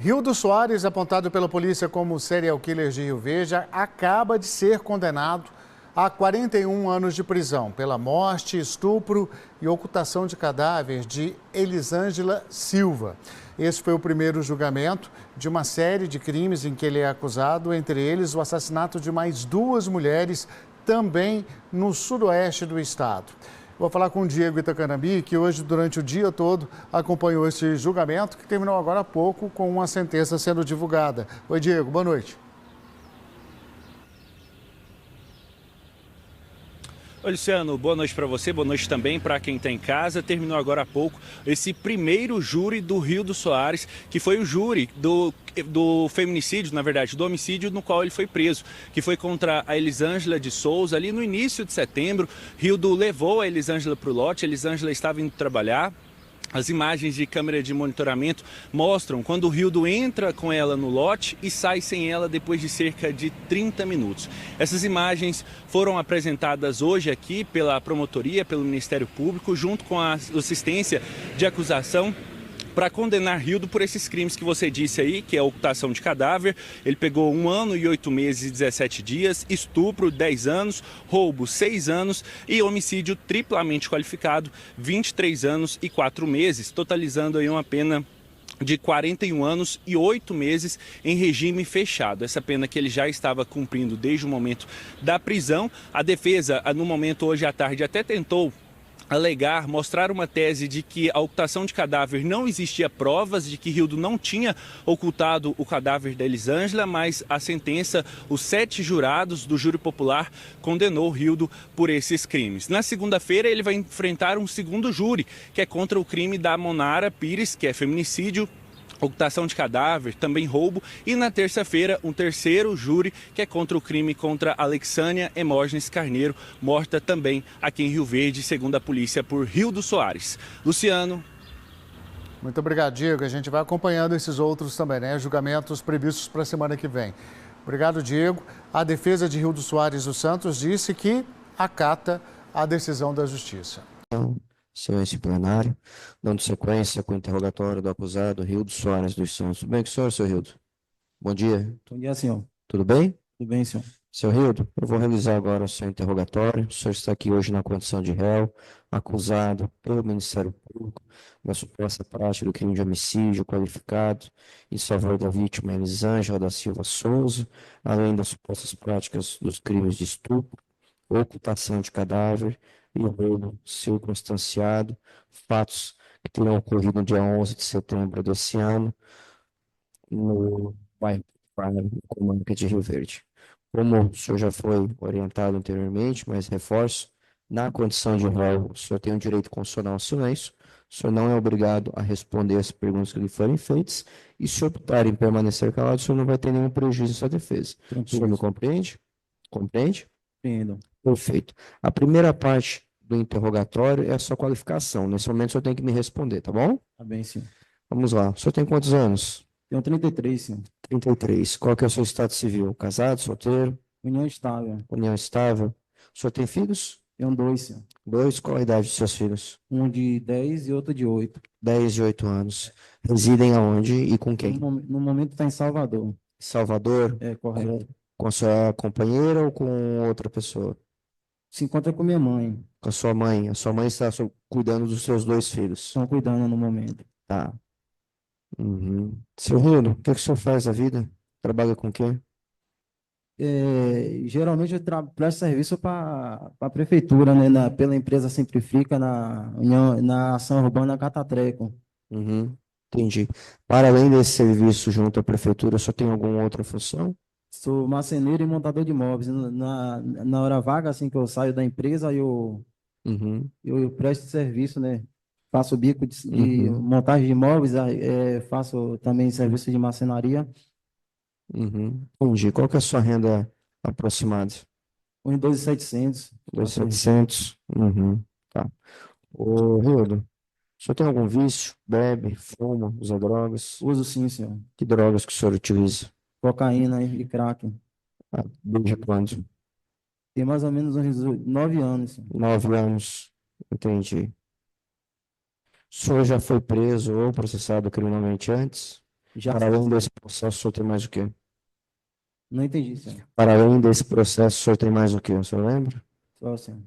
Rildo Soares, apontado pela polícia como serial killer de Rio Verde, acaba de ser condenado a 41 anos de prisão pela morte, estupro e ocultação de cadáver de Elisângela Silva. Esse foi o primeiro julgamento de uma série de crimes em que ele é acusado, entre eles o assassinato de mais duas mulheres, também no sudoeste do estado. Vou falar com o Diego Itacanambi, que hoje, durante o dia todo, acompanhou esse julgamento, que terminou agora há pouco com uma sentença sendo divulgada. Oi, Diego, boa noite. Oi, Luciano, boa noite para você, boa noite também para quem está em casa. Terminou agora há pouco esse primeiro júri do Rildo Soares, que foi o júri do feminicídio, na verdade, do homicídio no qual ele foi preso, que foi contra a Elisângela de Souza. Ali no início de setembro, Rildo levou a Elisângela para o lote, a Elisângela estava indo trabalhar. As imagens de câmera de monitoramento mostram quando o Rildo entra com ela no lote e sai sem ela depois de cerca de 30 minutos. Essas imagens foram apresentadas hoje aqui pela promotoria, pelo Ministério Público, junto com a assistência de acusação, para condenar Rildo por esses crimes que você disse aí, que é a ocultação de cadáver. Ele pegou 1 ano e 8 meses e 17 dias, estupro 10 anos, roubo 6 anos e homicídio triplamente qualificado 23 anos e 4 meses, totalizando aí uma pena de 41 anos e 8 meses em regime fechado. Essa pena que ele já estava cumprindo desde o momento da prisão. A defesa, no momento hoje à tarde, até tentou alegar, mostrar uma tese de que a ocultação de cadáver não existia provas de que Rildo não tinha ocultado o cadáver da Elisângela, mas a sentença, os 7 jurados do júri popular condenou Rildo por esses crimes. Na segunda-feira ele vai enfrentar um segundo júri, que é contra o crime da Monara Pires, que é feminicídio, ocultação de cadáver, também roubo, e na terça-feira um terceiro júri que é contra o crime contra Alexânia Hermógenes Carneiro, morta também aqui em Rio Verde, segundo a polícia, por Rildo Soares. Luciano. Muito obrigado, Diego. A gente vai acompanhando esses outros também, né? Julgamentos previstos para a semana que vem. Obrigado, Diego. A defesa de Rildo Soares dos Santos disse que acata a decisão da Justiça. Silêncio plenário, dando sequência com o interrogatório do acusado Rildo Soares dos Santos. Tudo bem com o senhor, seu Rildo? Bom dia. Bom dia, senhor. Tudo bem? Tudo bem, senhor. Seu Rildo, eu vou realizar agora o seu interrogatório. O senhor está aqui hoje na condição de réu, acusado pelo Ministério Público da suposta prática do crime de homicídio qualificado em favor da vítima Elisângela da Silva Souza, além das supostas práticas dos crimes de estupro, ocultação de cadáver e roubo circunstanciado, fatos que terão ocorrido no dia 11 de setembro desse ano, no bairro Comarca de Rio Verde. Como o senhor já foi orientado anteriormente, mas reforço, na condição de réu, o senhor tem o direito constitucional ao silêncio, o senhor não é obrigado a responder as perguntas que lhe forem feitas, e se optar em permanecer calado, o senhor não vai ter nenhum prejuízo em sua defesa. O senhor me compreende? Compreende? Compreendo. Perfeito. A primeira parte do interrogatório é a sua qualificação. Nesse momento, o senhor tem que me responder, tá bom? Tá bem, senhor. Vamos lá. O senhor tem quantos anos? Tenho 33, senhor. 33. Qual que é o seu estado civil? Casado, solteiro? União estável. União estável. O senhor tem filhos? Tenho 2, senhor. 2. Qual a idade dos seus filhos? Um de 10 e outro de 8. 10 e 8 anos. Residem aonde e com quem? No momento está em Salvador. Salvador? É, correto. Com a sua companheira ou com outra pessoa? Se encontra com minha mãe. Com a sua mãe. A sua mãe está cuidando dos seus 2 filhos. Estão cuidando no momento. Tá. Uhum. Seu Rildo, o que o senhor faz da vida? Trabalha com o quê? Geralmente eu presto serviço para a prefeitura, né? Pela empresa Simplifica, na ação urbana Catatreco. Uhum. Entendi. Para além desse serviço junto à prefeitura, o senhor tem alguma outra função? Sou marceneiro e montador de móveis. Na hora vaga, assim que eu saio da empresa, eu presto serviço, né? Faço bico de montagem de móveis, faço também serviço de marcenaria. Entendi. Qual que é a sua renda aproximada? Uns 2.700. 2.700. Tá. Ô, Rildo, o senhor tem algum vício? Bebe, fuma, usa drogas? Uso sim, senhor. Que drogas que o senhor utiliza? Cocaína e crack. Desde quando? Tem mais ou menos uns 9 anos, senhor. 9 anos. Entendi. O senhor já foi preso ou processado criminalmente antes? Já, Para além desse processo, o senhor tem mais o quê? não entendi, senhor. Para além desse processo, o senhor tem mais o quê? O senhor lembra? Só, senhor.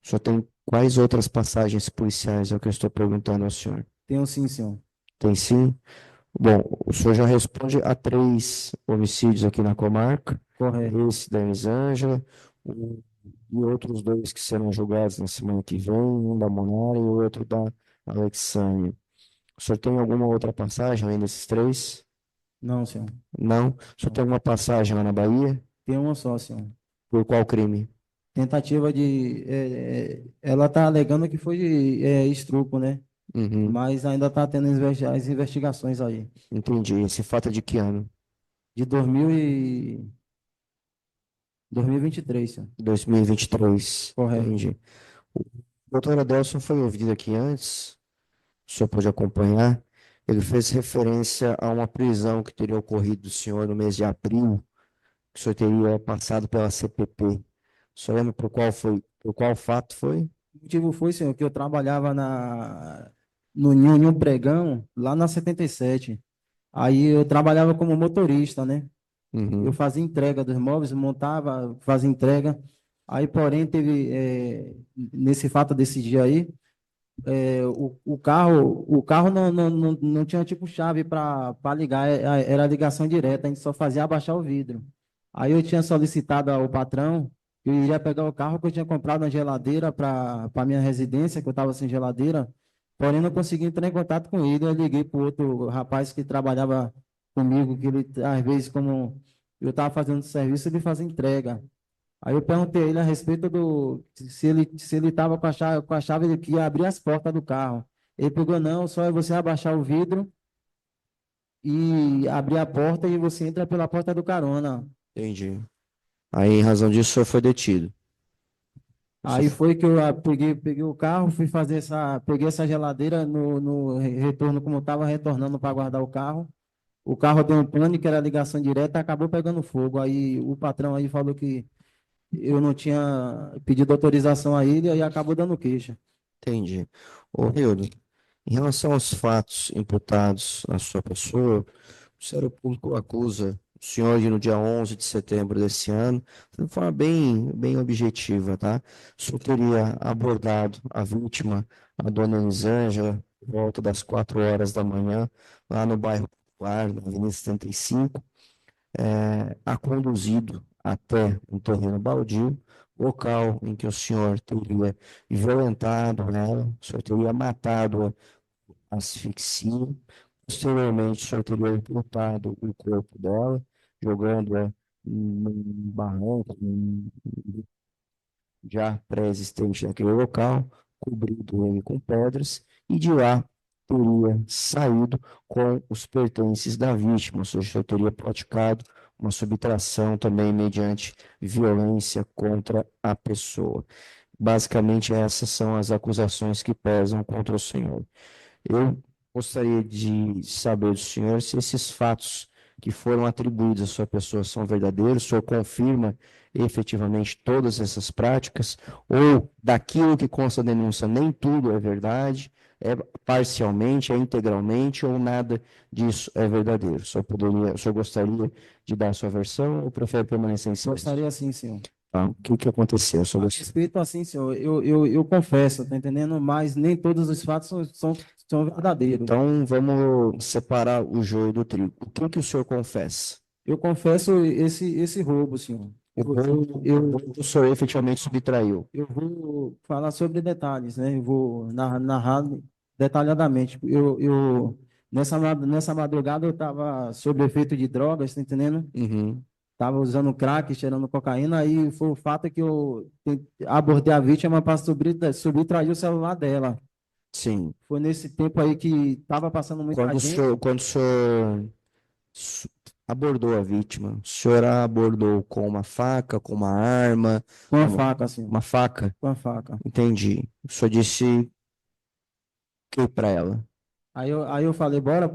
O senhor tem quais outras passagens policiais? É o que eu estou perguntando ao senhor. Tenho sim, senhor. Tem sim? Bom, o senhor já responde a 3 homicídios aqui na comarca. Correto. Esse da Elisângela, e outros 2 que serão julgados na semana que vem, um da Monara e o outro da Alexânia. O senhor tem alguma outra passagem além desses 3? Não, senhor. Não? O senhor tem alguma passagem lá na Bahia? Tem uma só, senhor. Por qual crime? Tentativa de. Ela está alegando que foi estupro, né? Uhum, Mas ainda está tendo as investigações aí. entendi. Esse fato é de que ano? De 2023, senhor. 2023. Correto. Entendi. O doutor Adelson foi ouvido aqui antes, o senhor pode acompanhar. Ele fez referência a uma prisão que teria ocorrido do senhor no mês de abril, que o senhor teria passado pela CPP. O senhor lembra por qual fato foi? O motivo foi, senhor, que eu trabalhava no pregão, lá na 77. Aí eu trabalhava como motorista, né? Eu Uhum, fazia entrega dos móveis, montava, fazia entrega. Aí, porém, nesse fato desse dia aí, o carro não tinha tipo chave para ligar, era ligação direta, a gente só fazia abaixar o vidro. Aí eu tinha solicitado ao patrão que eu iria pegar o carro que eu tinha comprado na geladeira para minha residência, que eu estava sem geladeira, porém não consegui entrar em contato com ele. Eu liguei para o outro rapaz que trabalhava comigo, que ele, às vezes, como eu estava fazendo serviço, ele fazia entrega. Aí eu perguntei a ele a respeito se ele estava com a chave que ia abrir as portas do carro. Ele pegou, não, só é você abaixar o vidro e abrir a porta e você entra pela porta do carona. entendi. Aí, em razão disso, o senhor foi detido. Você Aí foi que eu peguei o carro, peguei essa geladeira no retorno, como eu estava retornando para guardar o carro. O carro deu um pane, que era ligação direta, acabou pegando fogo. Aí o patrão aí falou que eu não tinha pedido autorização a ele e acabou dando queixa. Entendi. Ô, Hildo, em relação aos fatos imputados à sua pessoa, o Ministério Público acusa o senhor de, no dia 11 de setembro desse ano, de forma bem objetiva, tá? O senhor teria abordado a vítima, a dona Elisângela, por volta das 4 horas da manhã, lá no bairro Popular, na Avenida 75, a conduzido até um terreno baldio, local em que o senhor teria violentado ela, o senhor teria matado-a, asfixia. Posteriormente, o senhor teria ocultado o corpo dela, jogando-a num barranco, já pré-existente naquele local, cobrindo ele com pedras, e de lá teria saído com os pertences da vítima, ou seja, eu teria praticado uma subtração também mediante violência contra a pessoa. Basicamente, essas são as acusações que pesam contra o senhor. Eu gostaria de saber do senhor se esses fatos que foram atribuídos à sua pessoa são verdadeiros, o senhor confirma efetivamente todas essas práticas, ou daquilo que consta da denúncia, nem tudo é verdade, é parcialmente, é integralmente, ou nada disso é verdadeiro. O senhor gostaria de dar a sua versão ou prefere permanecer em silêncio? Gostaria sim, senhor. Tá, o que aconteceu? A respeito assim, senhor, eu confesso, tá entendendo? Mas nem todos os fatos são verdadeiros. Então, vamos separar o joio do trigo. O que o senhor confessa? Eu confesso esse roubo, senhor. O senhor efetivamente subtraiu. Eu vou falar sobre detalhes, né? Eu vou narrar detalhadamente. Nessa madrugada eu estava sob efeito de drogas, tá entendendo? Uhum, Estava usando crack, cheirando cocaína, aí foi o fato que eu abordei a vítima para subtrair o celular dela. sim. Foi nesse tempo aí que estava passando muita gente. Quando o senhor su- abordou a vítima, o senhor a abordou com uma faca, com uma arma, Com a faca, assim. uma faca? Com a faca. Entendi. O senhor disse o que para ela? Aí eu falei, bora,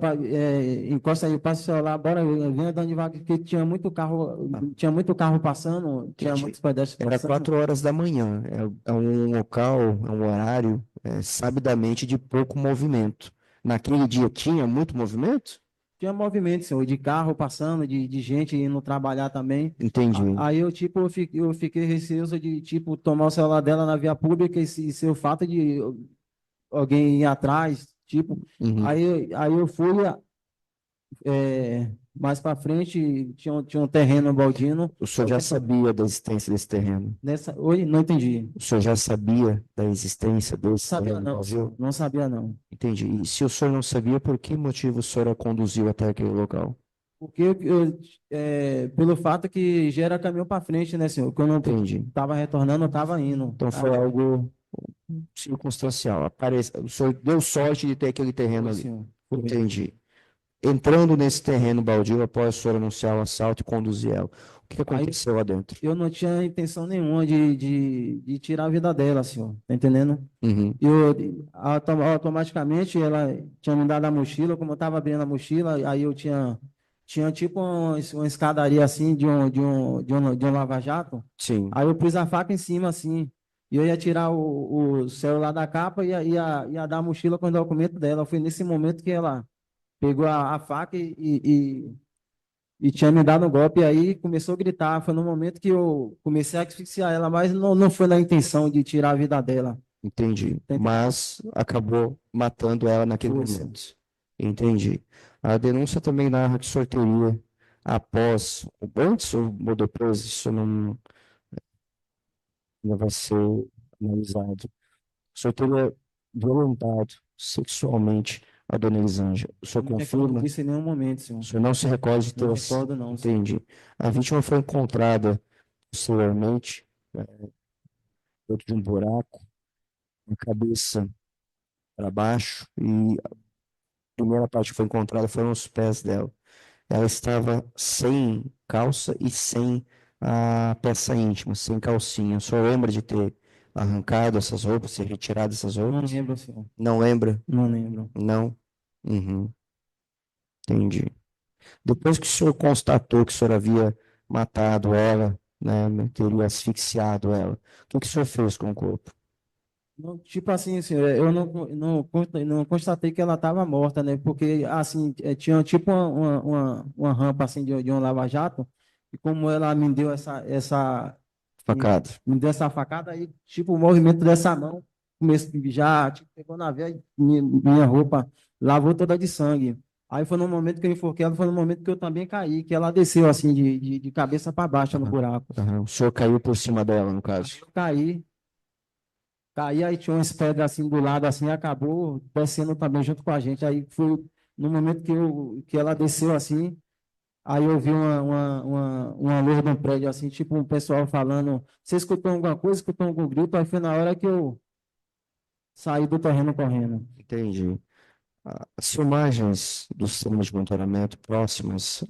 encosta aí, passa o celular, bora, venha de onde vai, porque tinha muito carro passando, tinha muitos pedestres Era passando. 4 horas da manhã. É um local, é um horário sabidamente de pouco movimento Naquele dia tinha muito movimento? Tinha movimento, senhor, de carro passando, de gente indo trabalhar também. Entendi. Aí eu, tipo, eu fiquei receoso de, tipo, tomar o celular dela na via pública e se o fato de alguém ir atrás, tipo, Uhum. aí eu fui, mais para frente, tinha um terreno baldino. O senhor já sabia da existência desse terreno? Oi, não entendi. O senhor já sabia da existência desse Sabia terreno não, baldio? senhor, não sabia não. Entendi. E se o senhor não sabia, por que motivo o senhor a conduziu até aquele local? Porque pelo fato que já era caminho para frente, né, senhor? Que eu não Entendi. estava retornando, eu estava indo. Então foi algo circunstancial. O senhor deu sorte de ter aquele terreno Foi, ali. senhor. Entendi. Entrando nesse terreno baldio, após o senhor anunciar o assalto e conduzir ela, o que aconteceu lá dentro? Eu não tinha intenção nenhuma de tirar a vida dela, senhor. Tá entendendo? Uhum. Automaticamente ela tinha me dado a mochila, como eu estava abrindo a mochila, aí eu tinha tipo uma escadaria assim de um lava-jato. Sim. Aí eu pus a faca em cima assim. E eu ia tirar o celular da capa e ia dar a mochila com o documento dela. Foi nesse momento que ela pegou a faca e tinha me dado um golpe, e aí começou a gritar. Foi no momento que eu comecei a asfixiar ela, mas não foi na intenção de tirar a vida dela. Entendi. Mas acabou matando ela naquele momento. Entendi. A denúncia também narra que o senhor teria, antes ou depois, isso não ainda vai ser analisado. O senhor teria violentado sexualmente a dona Elisângela. O senhor Não me recordo confirma? disso em nenhum momento, O senhor. senhor não se recorda de ter... Não recordo, não, senhor. Entendi. A vítima foi encontrada posteriormente dentro de um buraco, com a cabeça para baixo, e a primeira parte que foi encontrada foram os pés dela. Ela estava sem calça e sem a peça íntima, sem calcinha. O senhor lembra de ter arrancado essas roupas, ter retirado essas Não roupas? lembro, senhor. Não lembra? Não lembro. Não? Uhum. Entendi. Depois que o senhor constatou que o senhor havia matado ela, né, teria asfixiado ela, o que o senhor fez com o corpo? Não, tipo assim, senhor, eu não constatei que ela estava morta, né? Porque, assim, tinha tipo uma rampa, assim, de um lava-jato, e como ela me deu Facada. me deu essa facada, aí, tipo, o movimento dessa mão, já, tipo, pegou na veia, e minha roupa lavou toda de sangue. Aí foi no momento que eu enforquei ela, foi no momento que eu também caí, que ela desceu, assim, de cabeça para baixo no buraco. O senhor caiu por cima dela, no caso? Eu caí, aí tinha umas pedras assim do lado, assim, e acabou descendo também junto com a gente. Aí foi no momento que ela desceu assim, aí eu vi uma luz de um prédio assim, tipo um pessoal falando, você escutou alguma coisa, escutou algum grito? Aí foi na hora que eu saí do terreno correndo. Entendi. As filmagens dos sistemas de monitoramento próximas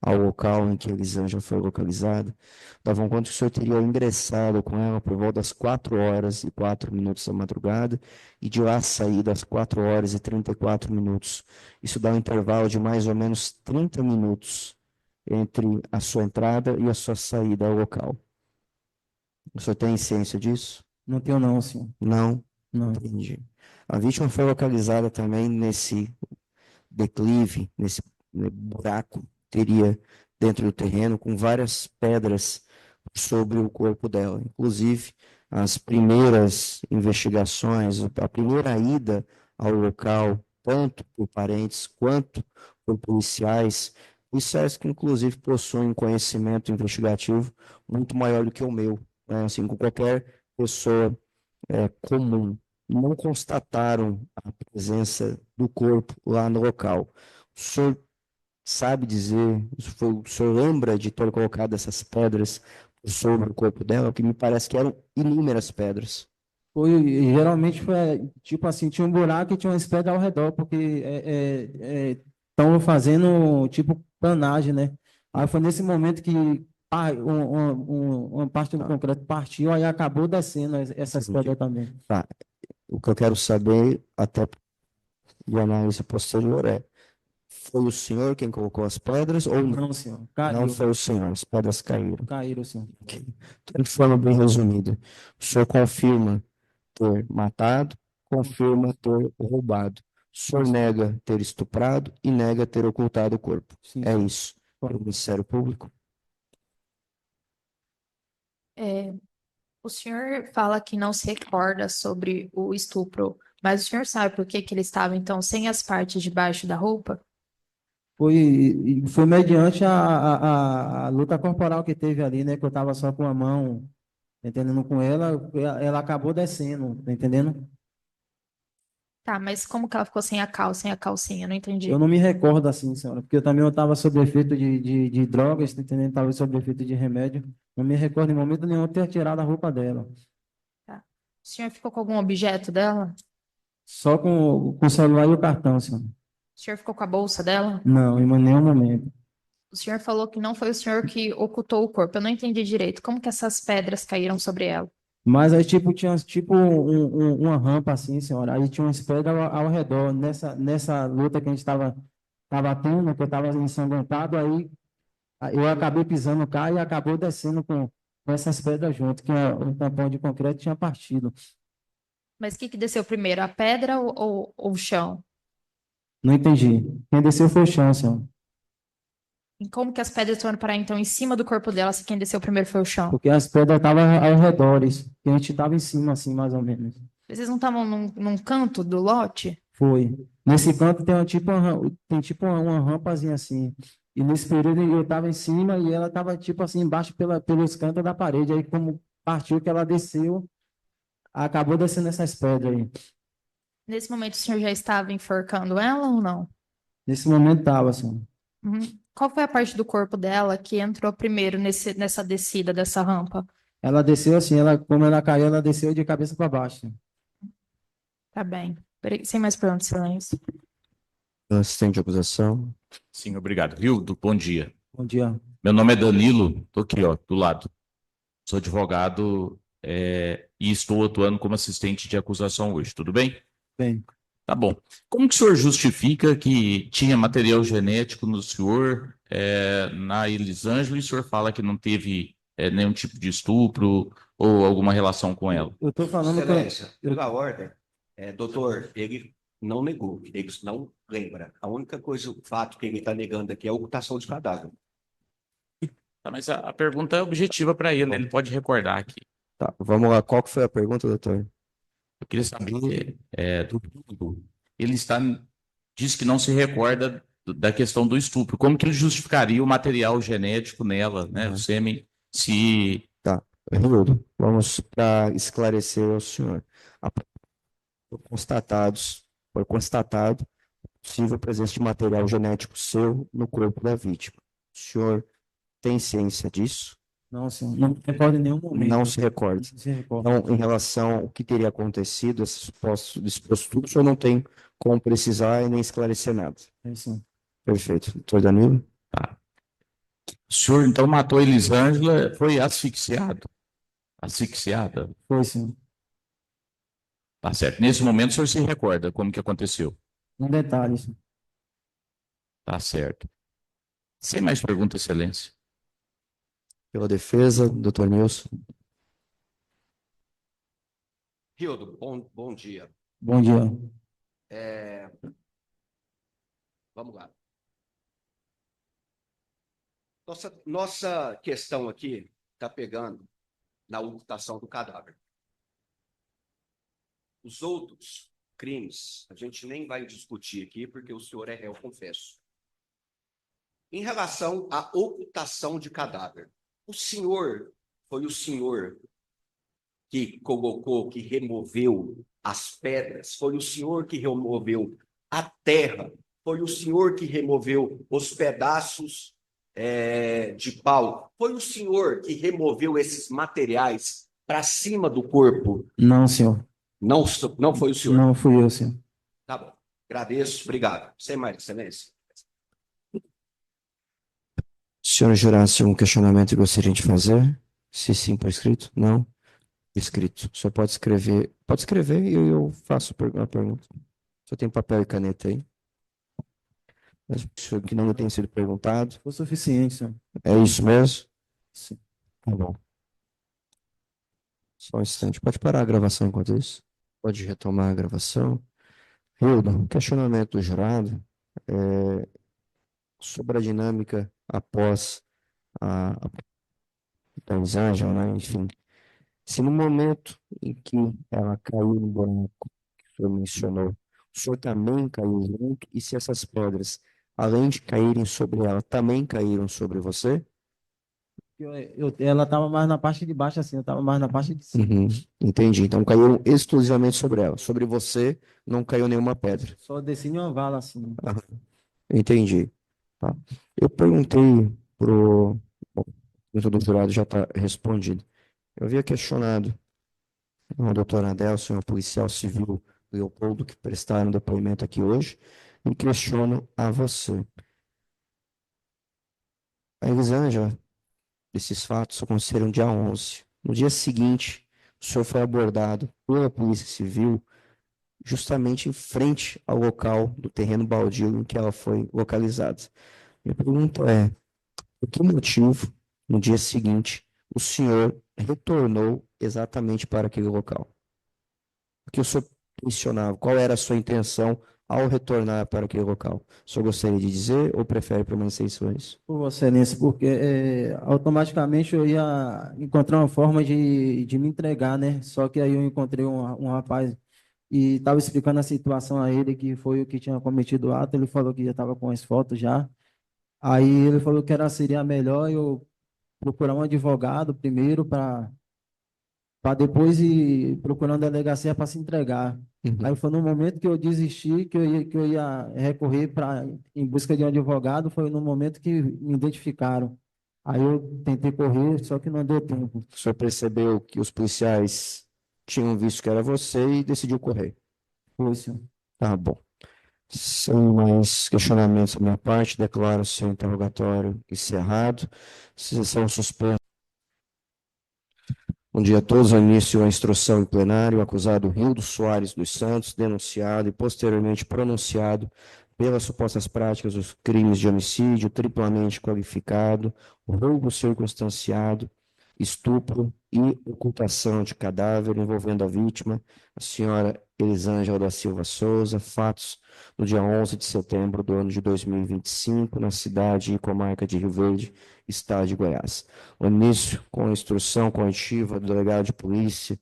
ao local em que a Elisângela foi localizada davam conta que o senhor teria ingressado com ela por volta das 4h04 da madrugada e de lá saído às 4h34. Isso dá um intervalo de mais ou menos 30 minutos entre a sua entrada e a sua saída ao local. O senhor tem ciência disso? Não tenho não, senhor. Não? Não. Entendi. A vítima foi localizada também nesse declive, nesse buraco que teria dentro do terreno, com várias pedras sobre o corpo dela. Inclusive, as primeiras investigações, a primeira ida ao local, tanto por parentes quanto por policiais que inclusive possuem conhecimento investigativo muito maior do que o meu, né? Assim, com qualquer pessoa comum, não constataram a presença do corpo lá no local. O senhor sabe dizer, o senhor lembra de ter colocado essas pedras sobre o corpo dela? Que me parece que eram inúmeras pedras. Geralmente foi tipo assim, tinha um buraco e tinha uma pedras ao redor, porque estão fazendo tipo planagem, né? Aí foi nesse momento que uma parte do concreto partiu, aí acabou descendo essas pedras também. Tá. O que eu quero saber, até de análise posterior, foi o senhor quem colocou as pedras ou não, senhor? Caiu. Não foi o senhor, as pedras caíram. Caíram, senhor. Okay. Então, de forma bem resumida, o senhor confirma ter matado, confirma ter roubado. O senhor nega ter estuprado e nega ter ocultado o corpo. Sim. É isso. Para o Ministério Público. O senhor fala que não se recorda sobre o estupro, mas o senhor sabe por que que ele estava, então, sem as partes de baixo da roupa? Foi mediante a luta corporal que teve ali, né? Que eu estava só com a mão, entendendo, com ela acabou descendo, tá entendendo? Tá, mas como que ela ficou sem a calça, sem a calcinha? Não entendi. Eu não me recordo assim, senhora, porque eu também estava sob efeito de drogas, tá entendendo? Estava sob efeito de remédio. Não me recordo em momento nenhum ter tirado a roupa dela. Tá. O senhor ficou com algum objeto dela? Só com o celular e o cartão, senhora. O senhor ficou com a bolsa dela? Não, em nenhum momento. O senhor falou que não foi o senhor que ocultou o corpo. Eu não entendi direito. Como que essas pedras caíram sobre ela? Mas aí, tipo, tinha tipo uma rampa assim, senhora. Aí tinha umas pedras ao redor. Nessa luta que a gente tava tendo, que eu estava ensanguentado, aí eu acabei pisando cá e acabou descendo com essas pedras junto, que o tampão de concreto tinha partido. Mas o que que desceu primeiro, a pedra ou o chão? Não entendi. Quem desceu foi o chão, senhora. E como que as pedras foram parar, então, em cima do corpo dela, se quem desceu primeiro foi o chão? Porque as pedras estavam ao redor, que a gente estava em cima, assim, mais ou menos. Vocês não estavam num canto do lote? Foi. Nesse canto tem tipo uma rampazinha assim. E nesse período eu estava em cima e ela estava tipo assim embaixo pelos cantos da parede. Aí como partiu que ela desceu, acabou descendo essas pedras aí. Nesse momento, o senhor já estava enforcando ela ou não? Nesse momento estava assim. Uhum. Qual foi a parte do corpo dela que entrou primeiro nessa descida dessa rampa? Ela desceu assim, como ela caiu, ela desceu de cabeça para baixo. Tá bem. Sem mais perguntas, silêncio. Assistente de acusação. Sim, obrigado. Rildo, bom dia. Bom dia. Meu nome é Danilo, estou aqui, ó, do lado. Sou advogado e estou atuando como assistente de acusação hoje, tudo bem? Bem. Tá bom. Como que o senhor justifica que tinha material genético no senhor, na Elisângela, e o senhor fala que não teve nenhum tipo de estupro ou alguma relação com ela? Eu estou falando Excelência, pela ordem, doutor, ele não negou, ele não lembra. A única coisa, o fato que ele está negando aqui é a ocultação de cadáver. Tá, mas a pergunta é objetiva para ele, né? Ele pode recordar aqui. Tá, vamos lá. Qual que foi a pergunta, doutor? Eu queria saber do Rildo. Diz que não se recorda da questão do estupro. Como que ele justificaria o material genético nela, né? O sêmen, se... Tá, Rildo, vamos para esclarecer ao senhor. Foi constatado possível presença de material genético seu no corpo da vítima. O senhor tem ciência disso? Não, senhor. Não me recordo em nenhum momento. Não se recorda. Não se recorda. Então, em relação ao que teria acontecido, esse suposto tudo, o senhor não tem como precisar e nem esclarecer nada. É isso. Perfeito. Doutor Danilo? Tá. O senhor, então, matou a Elisângela, foi asfixiado? Asfixiada? Foi, senhor. Tá certo. Nesse momento, o senhor se recorda como que aconteceu? Um detalhe, senhor. Tá certo. Sem mais perguntas, excelência. Pela defesa, doutor Nilson. Rildo, bom dia. Bom dia. Vamos lá. Nossa questão aqui está pegando na ocultação do cadáver. Os outros crimes, a gente nem vai discutir aqui, porque o senhor é réu, confesso. Em relação à ocultação de cadáver, foi o senhor que colocou, que removeu as pedras, foi o senhor que removeu a terra, foi o senhor que removeu os pedaços de pau, foi o senhor que removeu esses materiais para cima do corpo? Não, senhor. Não foi o senhor? Não fui eu, senhor. Tá bom. Agradeço. Obrigado. Sem mais, excelência. Senhor jurasse um questionamento que gostaria de fazer? Se sim, por escrito? Não? Escrito. O senhor pode escrever. Pode escrever e eu faço a pergunta. O senhor tem papel e caneta aí? Mas o senhor que não tem sido perguntado. Foi suficiente, senhor. É isso mesmo? Sim. Tá bom. Só um instante. Pode parar a gravação enquanto isso? Pode retomar a gravação. Hilda, questionamento do jurado é, sobre a dinâmica após a da Elisângela, né? Enfim, se no momento em que ela caiu no buraco que o senhor mencionou, o senhor também caiu junto, e se essas pedras, além de caírem sobre ela, também caíram sobre você? Ela estava mais na parte de baixo, assim, eu estava mais na parte de cima. Uhum, entendi. Então caíram exclusivamente sobre ela. Sobre você não caiu nenhuma pedra. Só desci em uma vala, assim. Aham, entendi. Tá. Eu perguntei pro. Bom, a pergunta do jurado já está respondido. Eu havia questionado o doutor Adelson, o policial civil Leopoldo, que prestaram depoimento aqui hoje, e questiono a você. A Elisângela, esses fatos aconteceram dia 11. No dia seguinte, o senhor foi abordado pela Polícia Civil justamente em frente ao local do terreno baldio em que ela foi localizada. Minha pergunta é, por que motivo, no dia seguinte, o senhor retornou exatamente para aquele local? O que o senhor mencionava? Qual era a sua intenção ao retornar para aquele local? O senhor gostaria de dizer ou prefere permanecer em silêncio? Por Vossa Excelência, porque automaticamente eu ia encontrar uma forma de me entregar, né? Só que aí eu encontrei um rapaz e estava explicando a situação a ele, que foi o que tinha cometido o ato. Ele falou que já estava com as fotos já. Aí ele falou que seria melhor eu procurar um advogado primeiro para depois ir procurando a delegacia para se entregar. Uhum. Aí foi no momento que eu desisti, que eu ia recorrer em busca de um advogado, foi no momento que me identificaram. Aí eu tentei correr, só que não deu tempo. O senhor percebeu que os policiais tinham visto que era você e decidiu correr? Foi, senhor. Tá bom. Sem mais questionamentos da minha parte, declaro o seu interrogatório encerrado. Sessão suspensa. Bom dia a todos. Ao início a instrução em plenário, o acusado Rildo Soares dos Santos, denunciado e posteriormente pronunciado pelas supostas práticas dos crimes de homicídio triplamente qualificado, roubo circunstanciado, estupro e ocultação de cadáver envolvendo a vítima, a senhora Elisângela da Silva Souza, fatos no dia 11 de setembro do ano de 2025, na cidade e comarca de Rio Verde, estado de Goiás. O início com a instrução coletiva do delegado de polícia,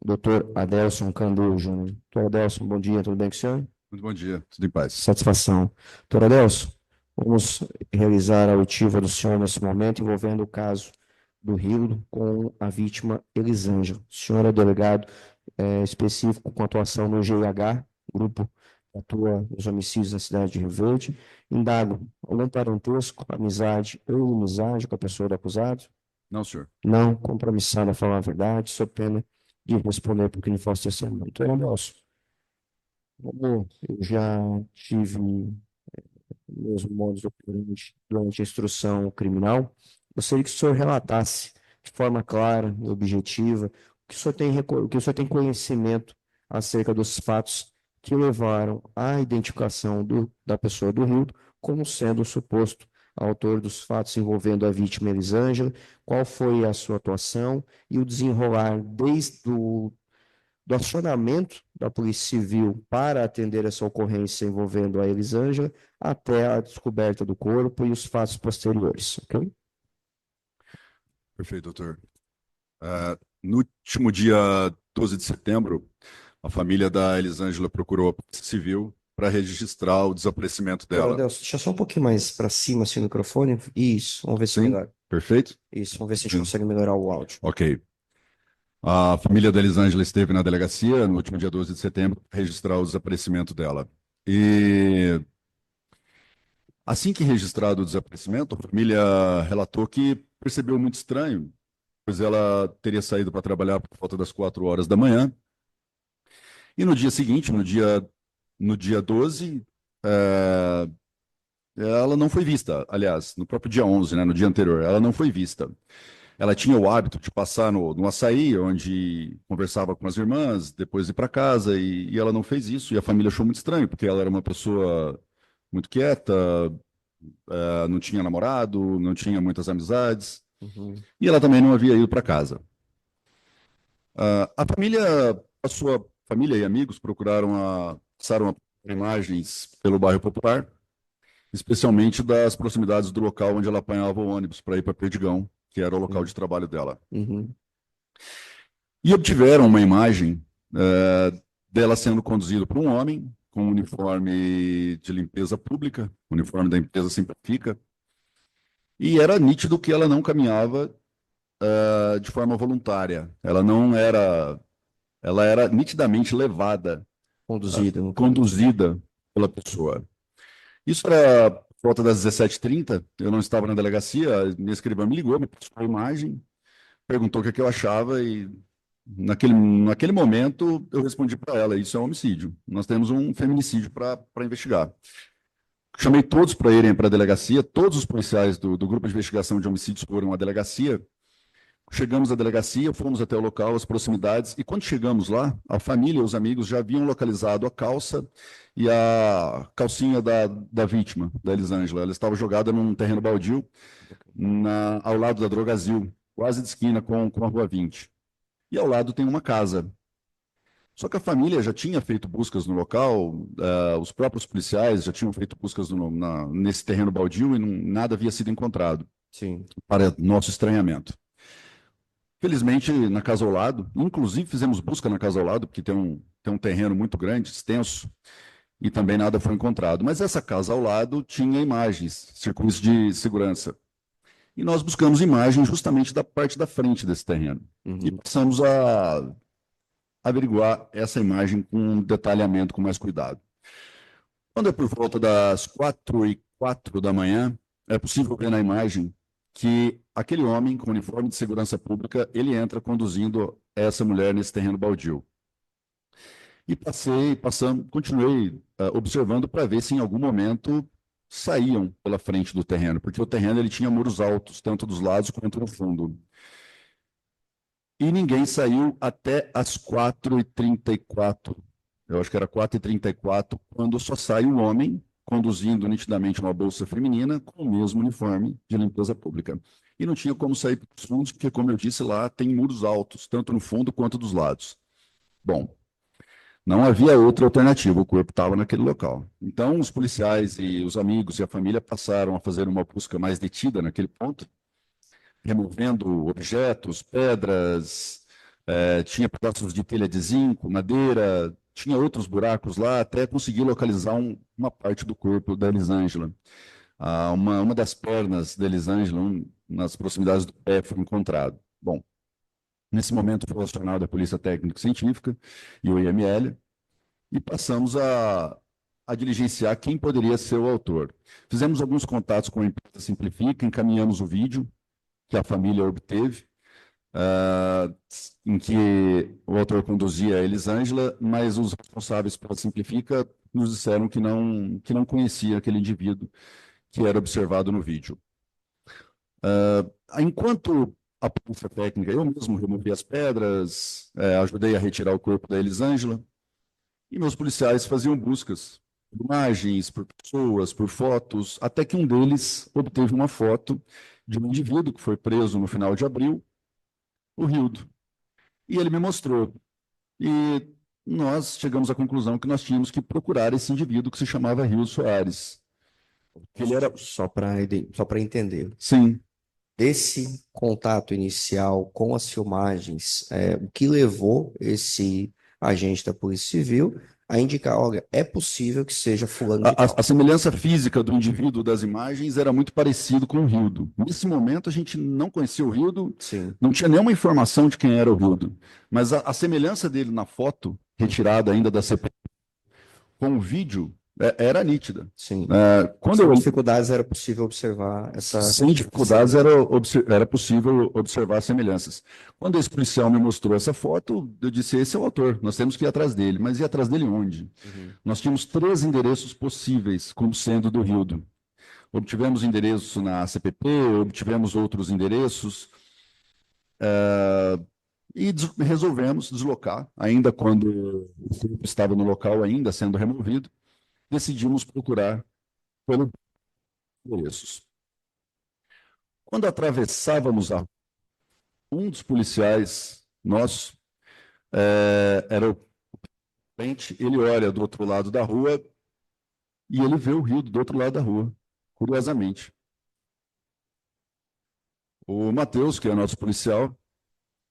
Dr. Adelson Candor Júnior. Dr. Adelson, bom dia, tudo bem com o senhor? Muito bom dia, tudo em paz. Satisfação. Dr. Adelson, vamos realizar a oitiva do senhor nesse momento, envolvendo o caso do Rildo com a vítima Elisângela. O senhor é delegado específico com atuação no GIH, grupo que atua nos homicídios na cidade de Rio Verde. Indago, algum parentesco, amizade ou inimizade com a pessoa do acusado? Não, senhor. Não, compromissado a falar a verdade, sob pena de responder por crime falso testemunho. Então, Adelson, como eu já tive meus modos operantes durante a instrução criminal, gostaria que o senhor relatasse de forma clara e objetiva o que o senhor tem conhecimento acerca dos fatos que levaram à identificação da pessoa do Rildo como sendo o suposto autor dos fatos envolvendo a vítima Elisângela, qual foi a sua atuação e o desenrolar desde do acionamento da Polícia Civil para atender essa ocorrência envolvendo a Elisângela até a descoberta do corpo e os fatos posteriores, ok? Perfeito, doutor. No último dia 12 de setembro, a família da Elisângela procurou a Polícia Civil para registrar o desaparecimento dela. Adelson, deixa só um pouquinho mais para cima assim, o microfone. Isso, vamos ver se melhora. Perfeito? Isso, vamos ver se a gente consegue melhorar o áudio. Ok. A família da Elisângela esteve na delegacia no último dia 12 de setembro para registrar o desaparecimento dela. E assim que registrado o desaparecimento, a família relatou que percebeu muito estranho, pois ela teria saído para trabalhar por volta das 4 horas da manhã. E no dia seguinte, no dia 12, ela não foi vista. Aliás, no próprio dia 11, né, no dia anterior, ela não foi vista. Ela tinha o hábito de passar no açaí, onde conversava com as irmãs, depois ir para casa, e ela não fez isso. E a família achou muito estranho, porque ela era uma pessoa muito quieta, não tinha namorado, não tinha muitas amizades, e ela também não havia ido para casa. A sua família e amigos passaram a imagens pelo bairro Popular, especialmente das proximidades do local onde ela apanhava o ônibus para ir para Perdigão, que era o local de trabalho dela. E obtiveram uma imagem dela sendo conduzida por um homem com um uniforme de limpeza pública, uniforme da empresa Simplifica, e era nítido que ela não caminhava de forma voluntária. Ela não era... Ela era nitidamente levada, conduzida pela pessoa. Isso era por volta das 17h30, eu não estava na delegacia, minha escrivã me ligou, me passou a imagem, perguntou o que eu achava e naquele momento eu respondi para ela, isso é um homicídio, nós temos um feminicídio para investigar. Chamei todos para irem para a delegacia, todos os policiais do grupo de investigação de homicídios foram à delegacia. Chegamos à delegacia, fomos até o local, as proximidades, e quando chegamos lá, a família e os amigos já haviam localizado a calça e a calcinha da vítima, da Elisângela. Ela estava jogada num terreno baldio, ao lado da Drogazil, quase de esquina com a Rua 20. E ao lado tem uma casa. Só que a família já tinha feito buscas no local, os próprios policiais já tinham feito buscas nesse terreno baldio e nada havia sido encontrado. Sim. Para nosso estranhamento. Felizmente, na casa ao lado, inclusive fizemos busca na casa ao lado, porque tem um terreno muito grande, extenso, e também nada foi encontrado. Mas essa casa ao lado tinha imagens, circuitos de segurança. E nós buscamos imagens justamente da parte da frente desse terreno. E passamos a averiguar essa imagem com um detalhamento com mais cuidado. Quando é por volta das 4h04 da manhã, é possível ver na imagem que aquele homem com uniforme de segurança pública, ele entra conduzindo essa mulher nesse terreno baldio. E continuei observando para ver se em algum momento saíam pela frente do terreno, porque o terreno ele tinha muros altos, tanto dos lados quanto no fundo. E ninguém saiu até as 4h34, eu acho que era 4h34, quando só sai o homem conduzindo nitidamente uma bolsa feminina com o mesmo uniforme de limpeza pública. E não tinha como sair para os fundos, porque, como eu disse lá, tem muros altos, tanto no fundo quanto dos lados. Bom, não havia outra alternativa, o corpo estava naquele local. Então, os policiais e os amigos e a família passaram a fazer uma busca mais detida naquele ponto, removendo objetos, pedras, tinha pedaços de telha de zinco, madeira, tinha outros buracos lá, até conseguir localizar uma parte do corpo da Elisângela. Uma das pernas da Elisângela, nas proximidades do pé, foi encontrado. Bom, nesse momento foi acionado a Polícia Técnico-Científica e o IML, e passamos a diligenciar quem poderia ser o autor. Fizemos alguns contatos com a empresa Simplifica, encaminhamos o vídeo que a família obteve, em que o autor conduzia a Elisângela, mas os responsáveis pela Simplifica nos disseram que não conhecia aquele indivíduo que era observado no vídeo. Enquanto a polícia técnica, eu mesmo removi as pedras, ajudei a retirar o corpo da Elisângela, e meus policiais faziam buscas por imagens, por pessoas, por fotos, até que um deles obteve uma foto de um indivíduo que foi preso no final de abril, o Rildo. E ele me mostrou. E nós chegamos à conclusão que nós tínhamos que procurar esse indivíduo que se chamava Rildo Soares. Ele era... Só para entender. Sim. Esse contato inicial com as filmagens, o que levou esse agente da Polícia Civil a indicar, olha, é possível que seja fulano de tal. A semelhança física do indivíduo das imagens era muito parecido com o Rildo. Nesse momento, a gente não conhecia o Rildo, Sim. Não tinha nenhuma informação de quem era o Rildo. Mas a semelhança dele na foto, retirada ainda da CPI, com o vídeo, era nítida. Sim. Sem dificuldades era possível observar essa... Sem dificuldades era possível observar semelhanças. Quando esse policial me mostrou essa foto, eu disse, esse é o autor, nós temos que ir atrás dele. Mas ir atrás dele onde? Nós tínhamos 3 endereços possíveis como sendo do Rildo. Obtivemos endereço na CPP, obtivemos outros endereços, e resolvemos deslocar, ainda quando o corpo estava no local ainda sendo removido, decidimos procurar pelos endereços. Quando atravessávamos a rua, um dos policiais nossos era o frente, ele olha do outro lado da rua e ele vê o rio do outro lado da rua, curiosamente. O Matheus, que é nosso policial,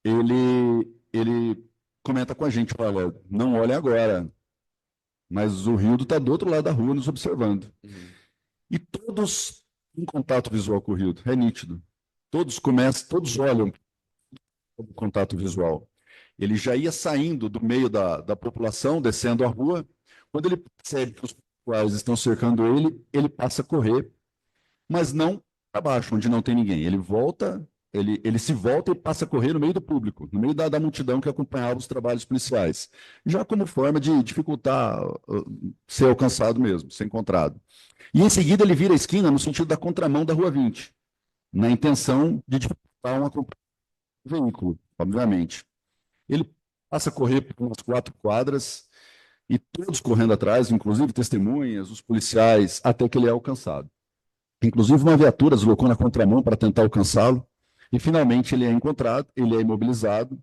ele comenta com a gente, olha, não olhem agora, mas o Rildo está do outro lado da rua nos observando. E todos em contato visual com o Rildo, é nítido. Todos olham o contato visual. Ele já ia saindo do meio da população, descendo a rua. Quando ele percebe que os policiais estão cercando ele, ele passa a correr, mas não para baixo, onde não tem ninguém. Ele se volta e passa a correr no meio do público, no meio da multidão que acompanhava os trabalhos policiais, já como forma de dificultar ser alcançado mesmo, ser encontrado. E em seguida ele vira a esquina no sentido da contramão da Rua 20, na intenção de dificultar um veículo, obviamente. Ele passa a correr por umas 4 quadras e todos correndo atrás, inclusive testemunhas, os policiais, até que ele é alcançado. Inclusive uma viatura deslocou na contramão para tentar alcançá-lo e finalmente ele é encontrado, ele é imobilizado,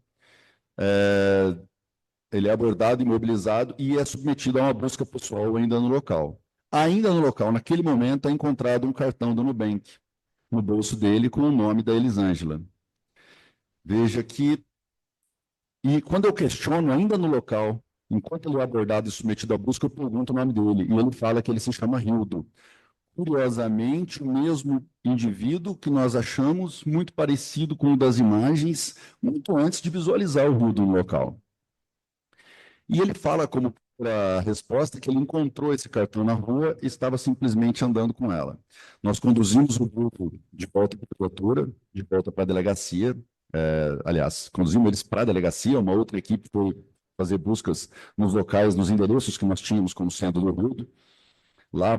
ele é abordado, imobilizado e é submetido a uma busca pessoal ainda no local. Ainda no local, naquele momento, é encontrado um cartão do Nubank no bolso dele com o nome da Elisângela. Veja que... E quando eu questiono, ainda no local, enquanto ele é abordado e submetido à busca, eu pergunto o nome dele. E ele fala que ele se chama Rildo. Curiosamente, o mesmo indivíduo que nós achamos muito parecido com o das imagens, muito antes de visualizar o Rildo no local. E ele fala como a resposta que ele encontrou esse cartão na rua e estava simplesmente andando com ela. Nós conduzimos o grupo de volta para a prefeitura, de volta para a delegacia. Aliás, conduzimos eles para a delegacia, uma outra equipe foi fazer buscas nos locais, nos endereços que nós tínhamos como sendo do Rildo. Lá,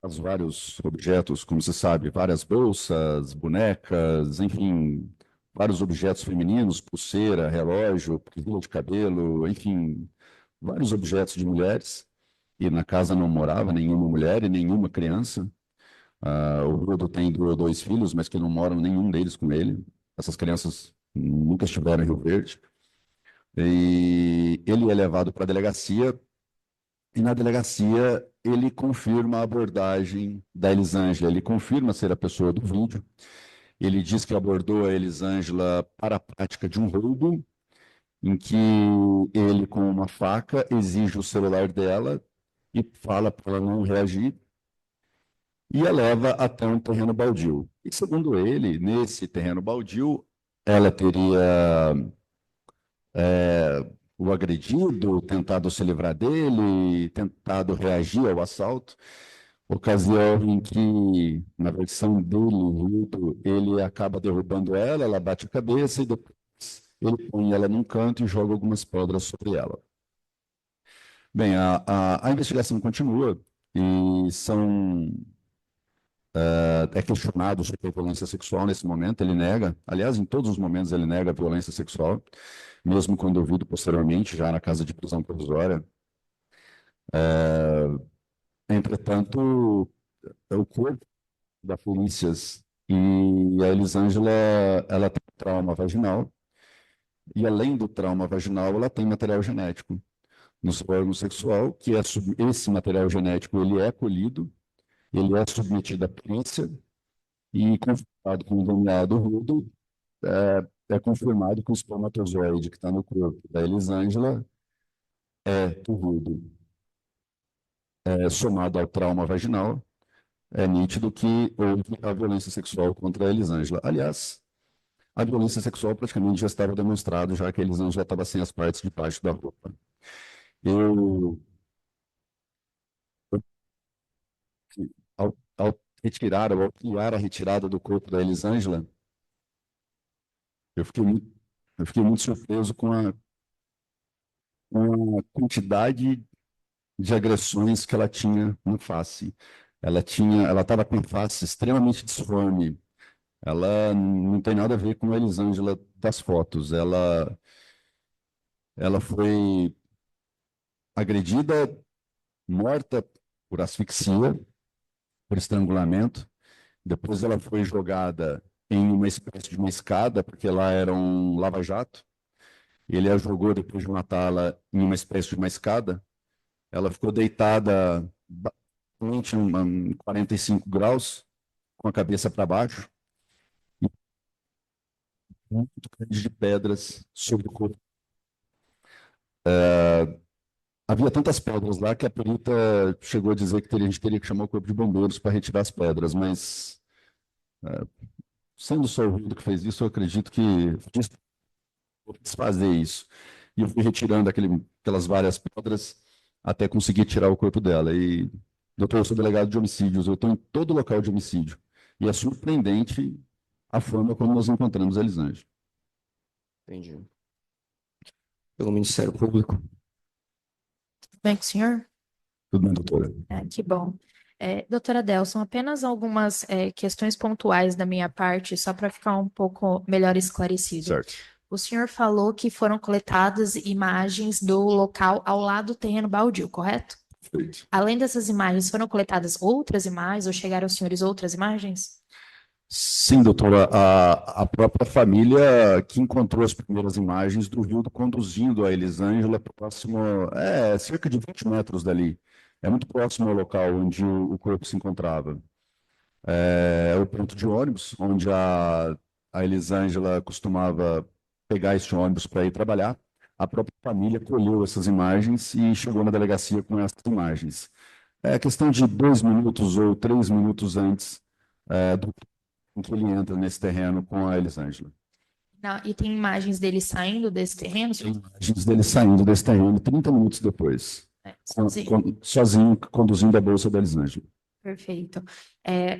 vários objetos, como você sabe, várias bolsas, bonecas, enfim, vários objetos femininos, pulseira, relógio, fio de cabelo, enfim, vários objetos de mulheres. E na casa não morava nenhuma mulher e nenhuma criança. O Rildo tem 2 filhos, mas que não moram nenhum deles com ele. Essas crianças nunca estiveram em Rio Verde. E ele é levado para a delegacia, e na delegacia ele confirma a abordagem da Elisângela, ele confirma ser a pessoa do vídeo. Ele diz que abordou a Elisângela para a prática de um roubo, em que ele, com uma faca, exige o celular dela e fala para ela não reagir, e a leva até um terreno baldio. E, segundo ele, nesse terreno baldio, ela teria o agredido, tentado se livrar dele, tentado reagir ao assalto, ocasião em que, na versão dele, ele acaba derrubando ela, ela bate a cabeça e depois ele põe ela num canto e joga algumas pedras sobre ela. Bem, a investigação continua e é questionado sobre a violência sexual nesse momento, ele nega, aliás, em todos os momentos ele nega a violência sexual, mesmo quando ouvido posteriormente, já na casa de prisão provisória. Entretanto, o corpo da Felícias e a Elisângela, ela tem trauma vaginal, e além do trauma vaginal, ela tem material genético no seu órgão sexual, que esse material genético ele é colhido, ele é submetido à perícia e, confirmado com o DNA do Rildo, é confirmado que o espermatozoide que está no corpo da Elisângela é do Rildo. Somado ao trauma vaginal, é nítido que houve a violência sexual contra a Elisângela. Aliás, a violência sexual praticamente já estava demonstrada, já que a Elisângela estava sem as partes de baixo da roupa. Ao criar a retirada do corpo da Elisângela, eu fiquei muito surpreso com a quantidade de agressões que ela tinha na face. Ela estava com a face extremamente disforme. Ela não tem nada a ver com a Elisângela das fotos. Ela foi agredida, morta por asfixia, por estrangulamento. Depois ela foi jogada em uma espécie de uma escada, porque lá era um lava-jato. Ele a jogou, depois de matá-la, em uma espécie de uma escada. Ela ficou deitada exatamente 45 graus, com a cabeça para baixo, e muito grande de pedras sobre o corpo. Havia tantas pedras lá que a perita chegou a dizer que a gente teria que chamar o corpo de bombeiros para retirar as pedras, mas sendo só o Rio que fez isso, eu acredito que vou desfazer isso. E eu fui retirando aquelas várias pedras até conseguir tirar o corpo dela. E, doutor, eu sou delegado de homicídios, eu estou em todo local de homicídio. E é surpreendente a forma como nós encontramos a Elisângela. Entendi. Pelo Ministério Público. Tudo bem com o senhor? Tudo bem, doutora? Que bom. Doutora Delson, apenas algumas questões pontuais da minha parte, só para ficar um pouco melhor esclarecido. Certo. O senhor falou que foram coletadas imagens do local ao lado do terreno baldio, correto? Perfeito. Além dessas imagens, foram coletadas outras imagens ou chegaram aos senhores outras imagens? Sim, doutora, a própria família que encontrou as primeiras imagens do Rildo conduzindo a Elisângela próximo, cerca de 20 metros dali. É muito próximo ao local onde o corpo se encontrava. É o ponto de ônibus, onde a Elisângela costumava pegar esse ônibus para ir trabalhar. A própria família colheu essas imagens e chegou na delegacia com essas imagens. É questão de 2 minutos ou 3 minutos antes em que ele entra nesse terreno com a Elisângela. E tem imagens dele saindo desse terreno? Tem imagens dele saindo desse terreno 30 minutos depois, sozinho, conduzindo a bolsa da Elisângela. Perfeito.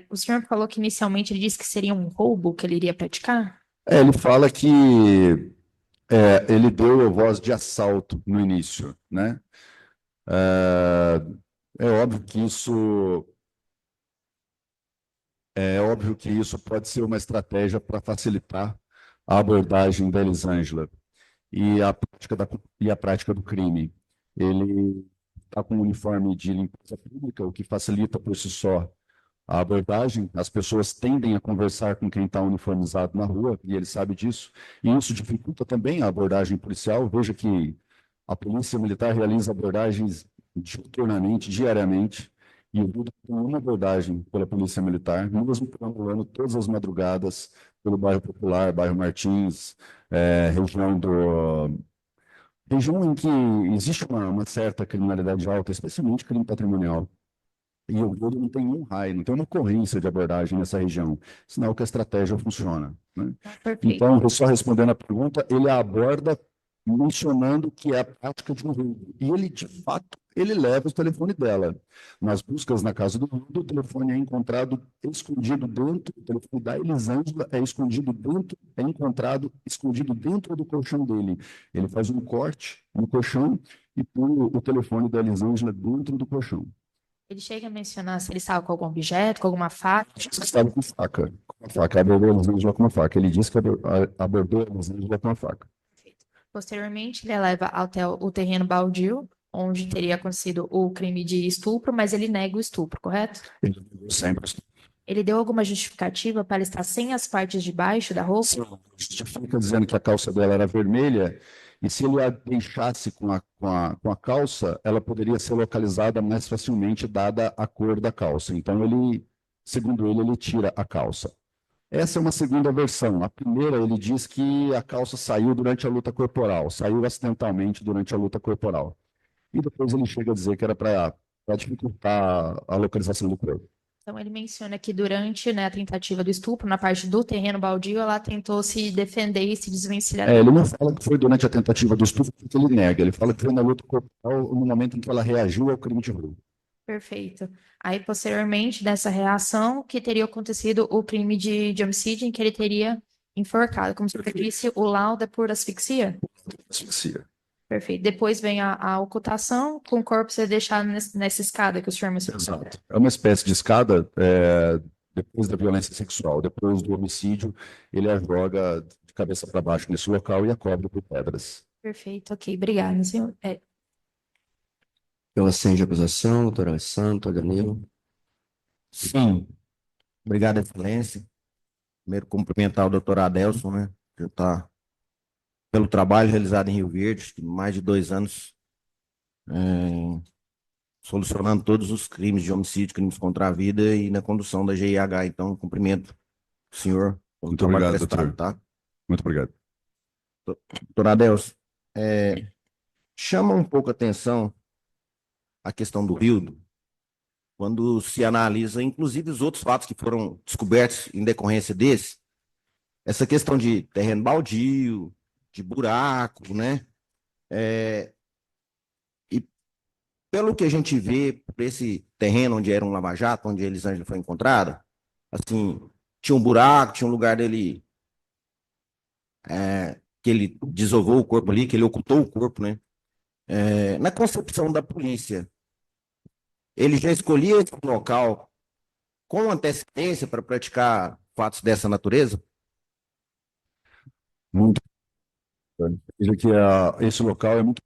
O senhor falou que inicialmente ele disse que seria um roubo que ele iria praticar? Ele fala que ele deu a voz de assalto no início, né? É óbvio que isso pode ser uma estratégia para facilitar a abordagem da Elisângela e a prática do crime. Ele está com um uniforme de limpeza pública, o que facilita por si só a abordagem. As pessoas tendem a conversar com quem está uniformizado na rua, e ele sabe disso, e isso dificulta também a abordagem policial. Veja que a Polícia Militar realiza abordagens diuturnamente, diariamente, e o Rildo tem uma abordagem pela Polícia Militar, mesmo perambulando todas as madrugadas pelo bairro Popular, bairro Martins, região em que existe uma certa criminalidade alta, especialmente crime patrimonial. E o Rildo não tem um raio, não tem uma ocorrência de abordagem nessa região, sinal que a estratégia funciona, né? Então, só respondendo a pergunta, ele aborda mencionando que é a prática de um roubo. E ele, de fato, ele leva o telefone dela. Nas buscas na casa do Rildo, o telefone é encontrado escondido dentro, o telefone da Elisângela é encontrado escondido dentro do colchão dele. Ele faz um corte no colchão e põe o telefone da Elisângela dentro do colchão. Ele chega a mencionar se ele estava com algum objeto, com alguma faca? Ele estava com faca. Abordou a Elisângela com uma faca. Ele disse que abordou a Elisângela com uma faca. Posteriormente, ele leva até o terreno baldio, onde teria acontecido o crime de estupro, mas ele nega o estupro, correto? Ele negou sempre o estupro. Ele deu alguma justificativa para ele estar sem as partes de baixo da roupa? Sim, justifica dizendo que a calça dela era vermelha, e se ele a deixasse com a calça, ela poderia ser localizada mais facilmente, dada a cor da calça. Então, segundo ele tira a calça. Essa é uma segunda versão. A primeira, ele diz que a calça saiu durante a luta corporal, saiu acidentalmente durante a luta corporal. E depois ele chega a dizer que era para dificultar a localização do corpo. Então, ele menciona que durante a tentativa do estupro, na parte do terreno baldio, ela tentou se defender e se desvencilhar. Ele não fala que foi durante a tentativa do estupro, porque ele nega. Ele fala que foi na luta corporal, no momento em que ela reagiu ao crime de roubo. Perfeito. Aí, posteriormente dessa reação, que teria acontecido o crime de homicídio, em que ele teria enforcado, como você disse, o laudo é por asfixia? Asfixia. Perfeito. Depois vem a ocultação, com o corpo ser deixado nessa escada que o senhor mencionou. Exato. É uma espécie de escada, depois da violência sexual, depois do homicídio, ele a joga de cabeça para baixo nesse local e a cobre por pedras. Perfeito, ok. Obrigada, senhor. Pela assento de acusação, doutor Alessandro, Danilo. Sim. Obrigado, excelência. Primeiro, cumprimentar o doutor Adelson, né? Que está pelo trabalho realizado em Rio Verde, mais de 2 anos solucionando todos os crimes de homicídio, crimes contra a vida e na condução da GIH. Então, cumprimento o senhor pelo Muito trabalho obrigado, prestado, doutor. tá? Muito obrigado. Doutor Adelson, chama um pouco a atenção a questão do Rildo, quando se analisa, inclusive, os outros fatos que foram descobertos em decorrência desse, essa questão de terreno baldio, de buraco, né? E pelo que a gente vê, por esse terreno onde era um lava-jato, onde a Elisângela foi encontrada, assim, tinha um buraco, tinha um lugar dele que ele desovou o corpo ali, que ele ocultou o corpo, né? Na concepção da polícia, ele já escolhia esse local com antecedência para praticar fatos dessa natureza? Muito. Veja que esse local é muito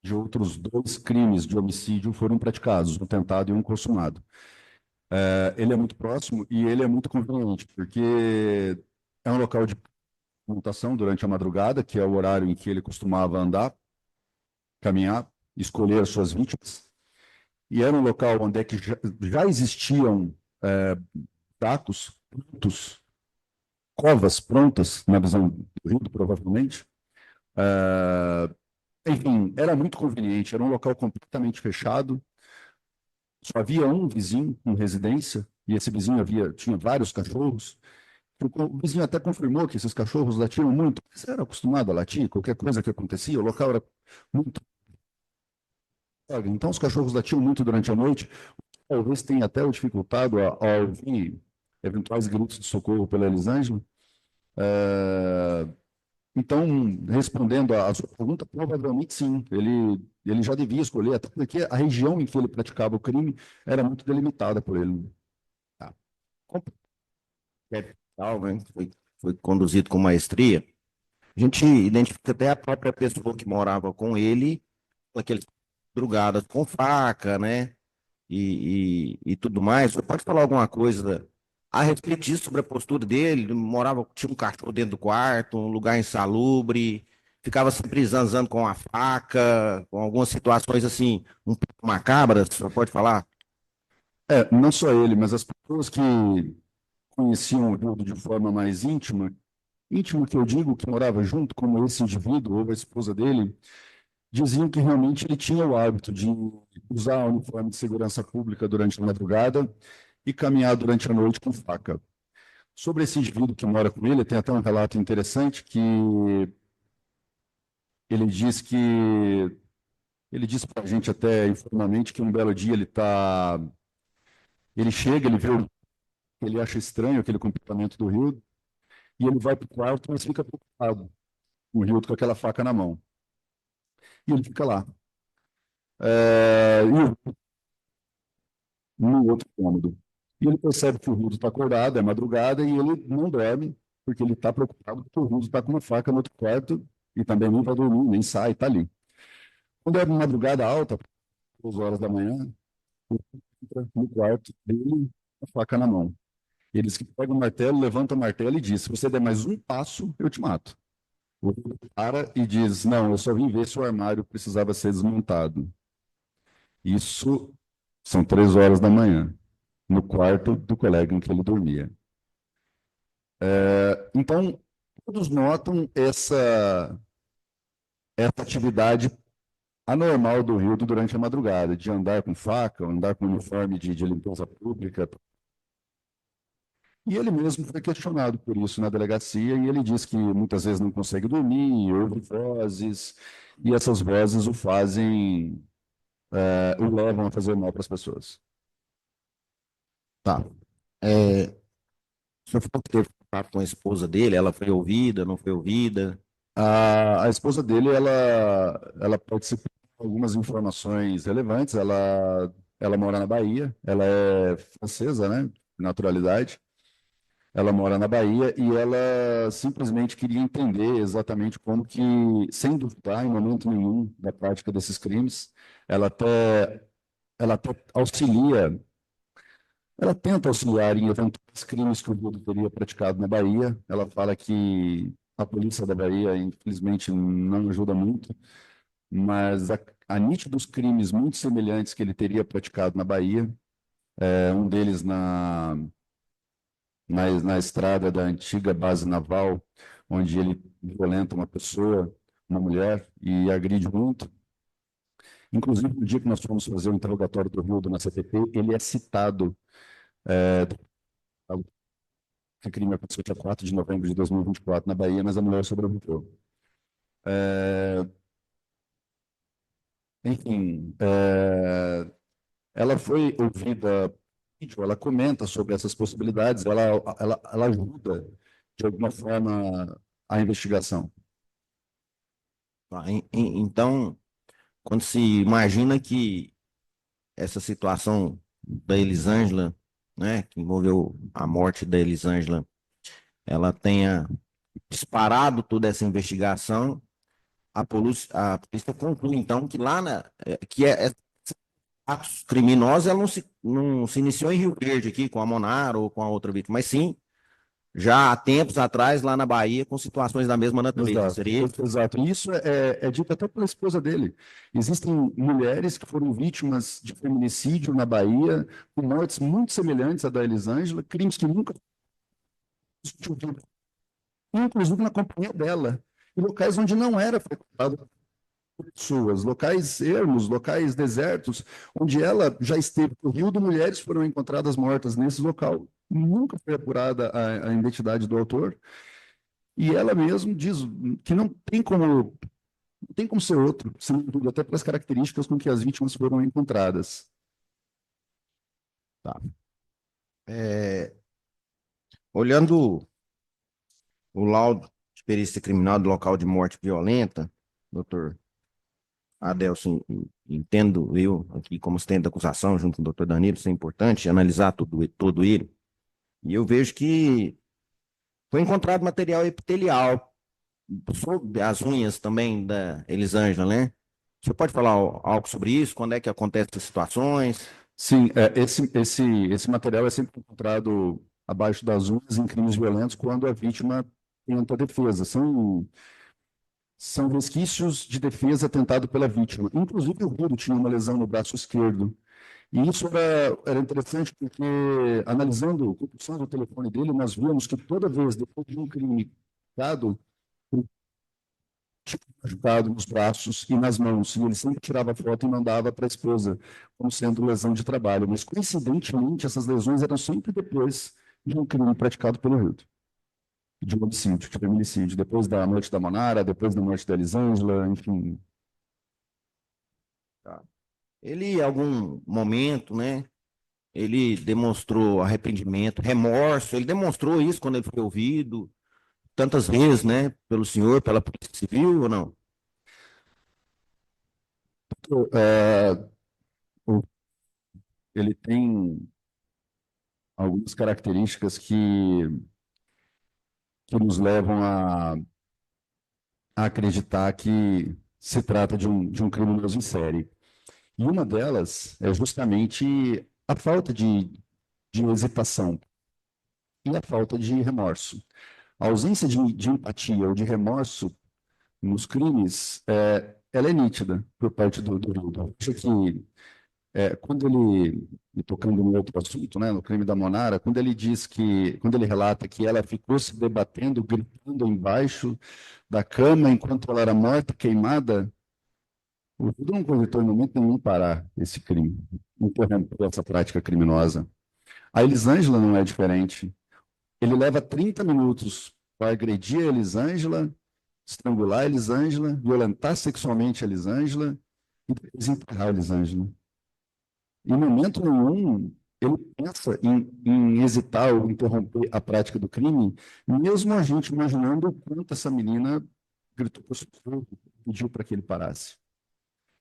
de outros 2 crimes de homicídio foram praticados, um tentado e um consumado. Ele é muito próximo e ele é muito conveniente, porque é um local de montação durante a madrugada, que é o horário em que ele costumava andar, caminhar, escolher suas vítimas. E era um local onde é que já existiam buracos prontos, covas prontas, na visão do Rio, provavelmente. Enfim, era muito conveniente, era um local completamente fechado. Só havia um vizinho com residência, e esse vizinho tinha vários cachorros. O vizinho até confirmou que esses cachorros latiam muito, mas era acostumado a latir, qualquer coisa que acontecia, o local era muito. Então, os cachorros latiam muito durante a noite, talvez tenha até o dificultado a ouvir eventuais gritos de socorro pela Elisângela. Então, respondendo à sua pergunta, provavelmente sim. Ele já devia escolher, até porque a região em que ele praticava o crime era muito delimitada por ele. Tá. Né? Foi conduzido com maestria. A gente identifica até a própria pessoa que morava com ele, aqueles madrugadas com faca, né? E tudo mais. Você pode falar alguma coisa a respeito disso, sobre a postura dele? Ele tinha um cachorro dentro do quarto, um lugar insalubre, ficava sempre zanzando com a faca, com algumas situações assim, um pouco macabras, você pode falar? Não só ele, mas as pessoas que conheciam o Rildo de forma mais íntima que eu digo, que morava junto, como esse indivíduo ou a esposa dele, diziam que realmente ele tinha o hábito de usar o uniforme de segurança pública durante a madrugada e caminhar durante a noite com faca. Sobre esse indivíduo que mora com ele, tem até um relato interessante que ele diz para a gente até informalmente que um belo dia ele chega, ele vê ele acha estranho aquele comportamento do Rildo e ele vai para o quarto, mas fica preocupado com o Rildo com aquela faca na mão. E ele fica lá. No outro cômodo. E ele percebe que o Rildo está acordado, é madrugada, e ele não dorme, porque ele está preocupado porque o Rildo está com uma faca no outro quarto e também não vai dormir, nem sai, está ali. Quando é madrugada alta, 2 horas da manhã, ele entra no quarto dele, com a faca na mão. Eles que pegam o martelo, levantam o martelo e diz: se você der mais um passo, eu te mato. O Rildo para e diz: não, eu só vim ver se o armário precisava ser desmontado. Isso são 3 horas da manhã, no quarto do colega em que ele dormia. Então, todos notam essa atividade anormal do Rildo durante a madrugada, de andar com faca, andar com uniforme de limpeza pública. E ele mesmo foi questionado por isso na delegacia, e ele diz que muitas vezes não consegue dormir, ouve vozes, e essas vozes o fazem, o levam a fazer mal para as pessoas. Tá. O senhor falou que teve contato com a esposa dele, ela foi ouvida, não foi ouvida? A esposa dele, ela participou de algumas informações relevantes. Ela mora na Bahia, ela é francesa, né, de naturalidade. Ela mora na Bahia e ela simplesmente queria entender exatamente como que, sem duvidar em momento nenhum da prática desses crimes, ela até auxilia, ela tenta auxiliar em eventuais crimes que o Rildo teria praticado na Bahia. Ela fala que a polícia da Bahia, infelizmente, não ajuda muito, mas há nítidos crimes muito semelhantes que ele teria praticado na Bahia, um deles na estrada da antiga base naval, onde ele violenta uma pessoa, uma mulher, e agride muito. Inclusive, no dia que nós fomos fazer o interrogatório do Rildo na CPP, ele é citado. Esse crime aconteceu dia 4 de novembro de 2024 na Bahia, mas a mulher sobreviveu. Enfim, ela foi ouvida, ela comenta sobre essas possibilidades, ela ajuda, de alguma forma, a investigação. Então, quando se imagina que essa situação da Elisângela, né, que envolveu a morte da Elisângela, ela tenha disparado toda essa investigação, a polícia conclui, então, que atos criminosos ela não se iniciou em Rio Verde, aqui, com a Monara ou com a outra vítima, mas sim já há tempos atrás, lá na Bahia, com situações da mesma natureza. Exato, seria? Exato. E isso é dito até pela esposa dele. Existem mulheres que foram vítimas de feminicídio na Bahia, com mortes muito semelhantes à da Elisângela, crimes que nunca inclusive na companhia dela, em locais onde não era frequentado por pessoas, locais ermos, locais desertos, onde ela já esteve. O Rio de mulheres foram encontradas mortas nesse local. Nunca foi apurada a identidade do autor. E ela mesma diz que não tem como ser outro, até pelas características com que as vítimas foram encontradas. Tá. Olhando o laudo de perícia criminal do local de morte violenta, doutor Adelson, entendo eu aqui como assistente da acusação, junto com o doutor Danilo, isso é importante, analisar todo ele, e eu vejo que foi encontrado material epitelial sobre as unhas também da Elisângela, né? O senhor pode falar algo sobre isso? Quando é que acontecem essas situações? Sim, esse material é sempre encontrado abaixo das unhas em crimes violentos quando a vítima tenta defesa. São resquícios de defesa tentado pela vítima. Inclusive, o Rildo tinha uma lesão no braço esquerdo. E isso era interessante porque, analisando a construção do telefone dele, nós vimos que toda vez, depois de um crime dado, ele tinha machucado nos braços e nas mãos. E ele sempre tirava a foto e mandava para a esposa, como sendo lesão de trabalho. Mas, coincidentemente, essas lesões eram sempre depois de um crime praticado pelo Rildo, de um homicídio, de feminicídio, depois da morte da Monara, depois da morte da Elisângela, enfim. Tá. Ele, em algum momento, né, ele demonstrou arrependimento, remorso, ele demonstrou isso quando ele foi ouvido tantas vezes, né, pelo senhor, pela Polícia Civil, ou não? Ele tem algumas características que nos levam a acreditar que se trata de um criminoso em série. E uma delas é justamente a falta de hesitação e a falta de remorso. A ausência de empatia ou de remorso nos crimes, ela é nítida por parte do Rildo. Acho que quando ele, e tocando no outro assunto, né, no crime da Monara, quando ele relata que ela ficou se debatendo, gritando embaixo da cama enquanto ela era morta, queimada, o Rildo não cogitou em momento nenhum parar esse crime, interromper essa prática criminosa. A Elisângela não é diferente. Ele leva 30 minutos para agredir a Elisângela, estrangular a Elisângela, violentar sexualmente a Elisângela e depois enterrar a Elisângela. Em momento nenhum, ele pensa em hesitar ou interromper a prática do crime, mesmo a gente imaginando o quanto essa menina gritou por socorro, pediu para que ele parasse.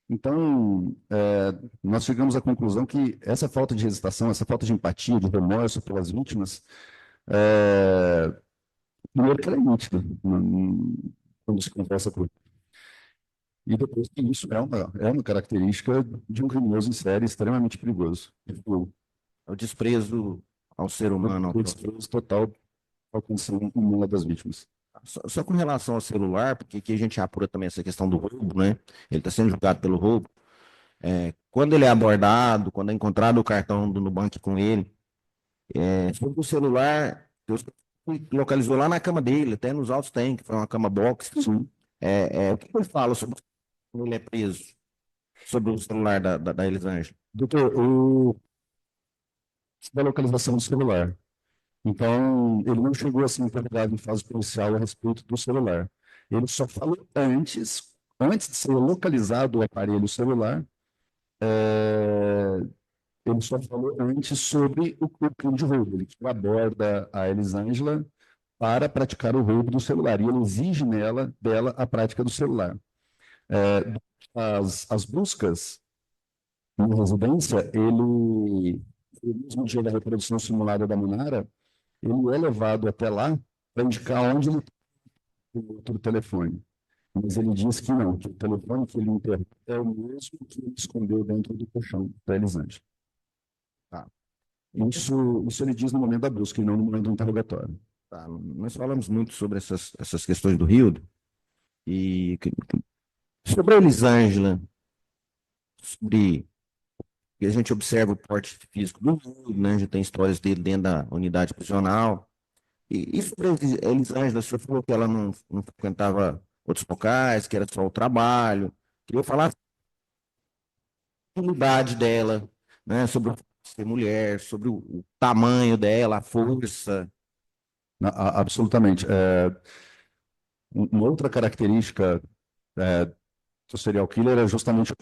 Então, nós chegamos à conclusão que essa falta de hesitação, essa falta de empatia, de remorso pelas vítimas, primeiro que ela é nítida quando se conversa com ele. E depois que isso é uma característica de um criminoso em série extremamente perigoso. O desprezo ao ser humano. O desprezo total ao consumo uma das vítimas. Só com relação ao celular, porque aqui a gente apura também essa questão do roubo, né? Ele está sendo julgado pelo roubo. Quando ele é abordado, quando é encontrado o cartão do Nubank com ele, sobre o celular, Deus localizou lá na cama dele, até nos autos tem, que foi uma cama box. O que ele fala sobre quando ele é preso, sobre o celular da Elisângela? Doutor, da localização do celular. Então, ele não chegou a ser interrogado em fase policial a respeito do celular. Ele só falou antes de ser localizado o aparelho celular, ele só falou antes sobre o crime de roubo. Ele aborda a Elisângela para praticar o roubo do celular, e ele exige dela a prática do celular. As buscas na residência, no mesmo dia da reprodução simulada da Munara, ele é levado até lá para indicar onde ele tem o outro telefone. Mas ele diz que não, que o telefone que ele enterrou é o mesmo que ele escondeu dentro do colchão da Elisângela. Tá. Isso ele diz no momento da busca e não no momento do interrogatório. Tá. Nós falamos muito sobre essas questões do Rildo e sobre a Elisângela, sobre que a gente observa o porte físico do Rildo, né? Já tem histórias dele dentro da unidade prisional. E sobre a Elisângela, você falou que ela não frequentava outros locais, que era só o trabalho. Queria falar sobre a unidade dela, né? Sobre ser mulher, sobre o tamanho dela, a força. Absolutamente. Uma outra característica do serial killer é justamente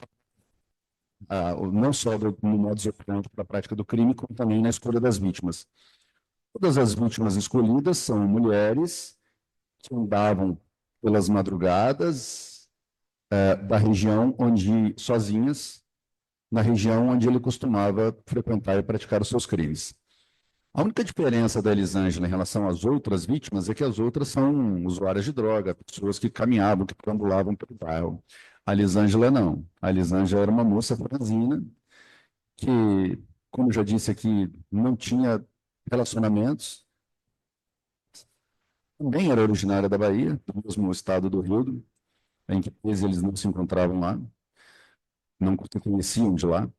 não só no modus operandi para a prática do crime, como também na escolha das vítimas. Todas as vítimas escolhidas são mulheres que andavam pelas madrugadas da região sozinhas, na região onde ele costumava frequentar e praticar os seus crimes. A única diferença da Elisângela em relação às outras vítimas é que as outras são usuárias de droga, pessoas que caminhavam, que perambulavam pelo bairro. A Elisângela não. A Elisângela era uma moça franzina que, como eu já disse aqui, não tinha relacionamentos. Também era originária da Bahia, do mesmo estado do Rio, em que eles não se encontravam lá, não se conheciam de lá.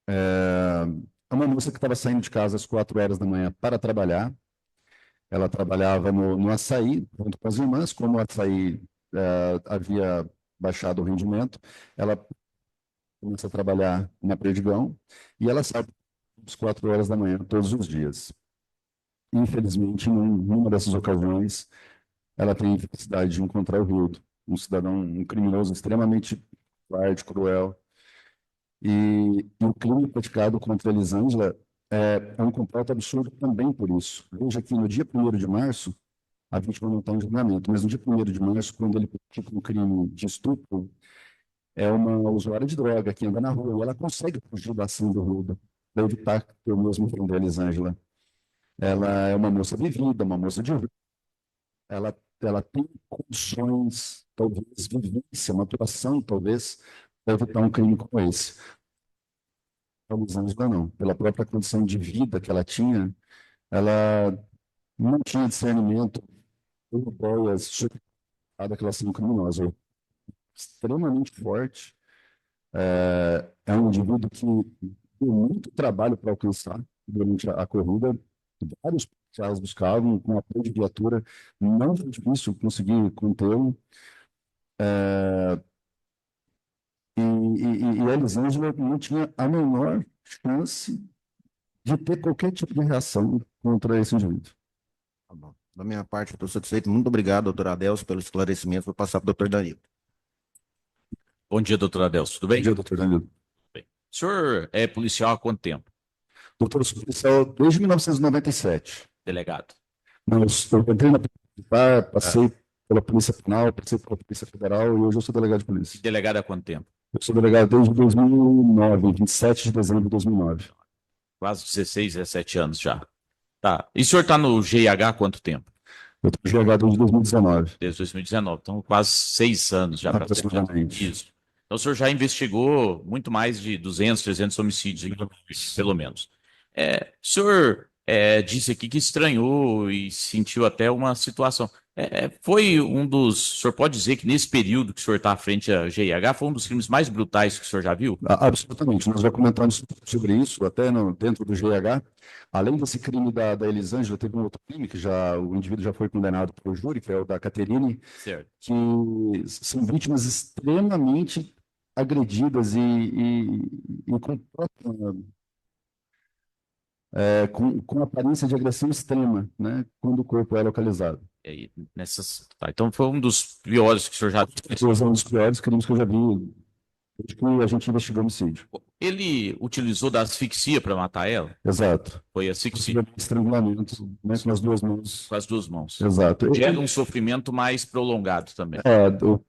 É uma moça que estava saindo de casa às 4 horas da manhã para trabalhar. Ela trabalhava no açaí, junto com as irmãs. Como o açaí havia baixado o rendimento, ela começa a trabalhar na Perdigão e ela sai às 4 horas da manhã todos os dias. Infelizmente, numa dessas ocasiões, ela tem a infelicidade de encontrar o Rildo, um cidadão, um criminoso extremamente covarde, cruel. E o crime praticado contra a Elisângela é um completo absurdo também por isso. Veja que no dia 1º de março, a vítima não está em julgamento, mas no dia 1º de março, quando ele pratica um crime de estupro, é uma usuária de droga que anda na rua e ela consegue fugir da ação do Rildo, para evitar que o mesmo crime da Elisângela. Ela é uma moça vivida, uma moça de rua. Ela tem condições, talvez, vivência, maturação, talvez, para evitar um crime como esse. A Elisângela não. Pela própria condição de vida que ela tinha, ela não tinha discernimento ou ideias daquela ação criminosa. Extremamente forte. É um indivíduo que deu muito trabalho para alcançar durante a corrida. Vários policiais buscavam, com apoio de viatura, não foi difícil conseguir contê-lo. E a Elisângela não tinha a menor chance de ter qualquer tipo de reação contra esse indivíduo. Tá bom. Da minha parte, estou satisfeito. Muito obrigado, doutor Adelso, pelo esclarecimento. Vou passar para o doutor Danilo. Bom dia, doutor Adelso. Tudo bem? Bom dia, doutor Danilo. Bem. O senhor é policial há quanto tempo? Doutor, eu sou policial desde 1997. Delegado? Não, eu entrei na polícia, passei pela Polícia Penal, passei pela Polícia Federal e hoje eu sou delegado de polícia. Delegado há quanto tempo? Eu sou delegado desde 2009, 27 de dezembro de 2009. Quase 16, 17 anos já. Tá. E o senhor está no GIH há quanto tempo? Eu estou no GIH desde 2019. Desde 2019, então quase 6 anos já. Aproximadamente. Isso. Então o senhor já investigou muito mais de 200, 300 homicídios, pelo menos. O senhor disse aqui que estranhou e sentiu até uma situação. Foi um dos. O senhor pode dizer que nesse período que o senhor está à frente da GIH foi um dos crimes mais brutais que o senhor já viu? Absolutamente. Nós já comentamos sobre isso até dentro do GH. Além desse crime da Elisângela, teve um outro crime que o indivíduo já foi condenado pelo júri, que é o da Caterine, Certo. que são vítimas extremamente agredidas e com aparência de agressão extrema, né, quando o corpo é localizado. Então foi um dos piores que o senhor já viu. Foi um dos piores crimes que eu já vi desde que a gente investigou homicídio. Ele utilizou da asfixia para matar ela? Exato. Foi asfixia. Estrangulamento, né, com as duas mãos. Com as duas mãos. Exato. Gera um sofrimento mais prolongado também.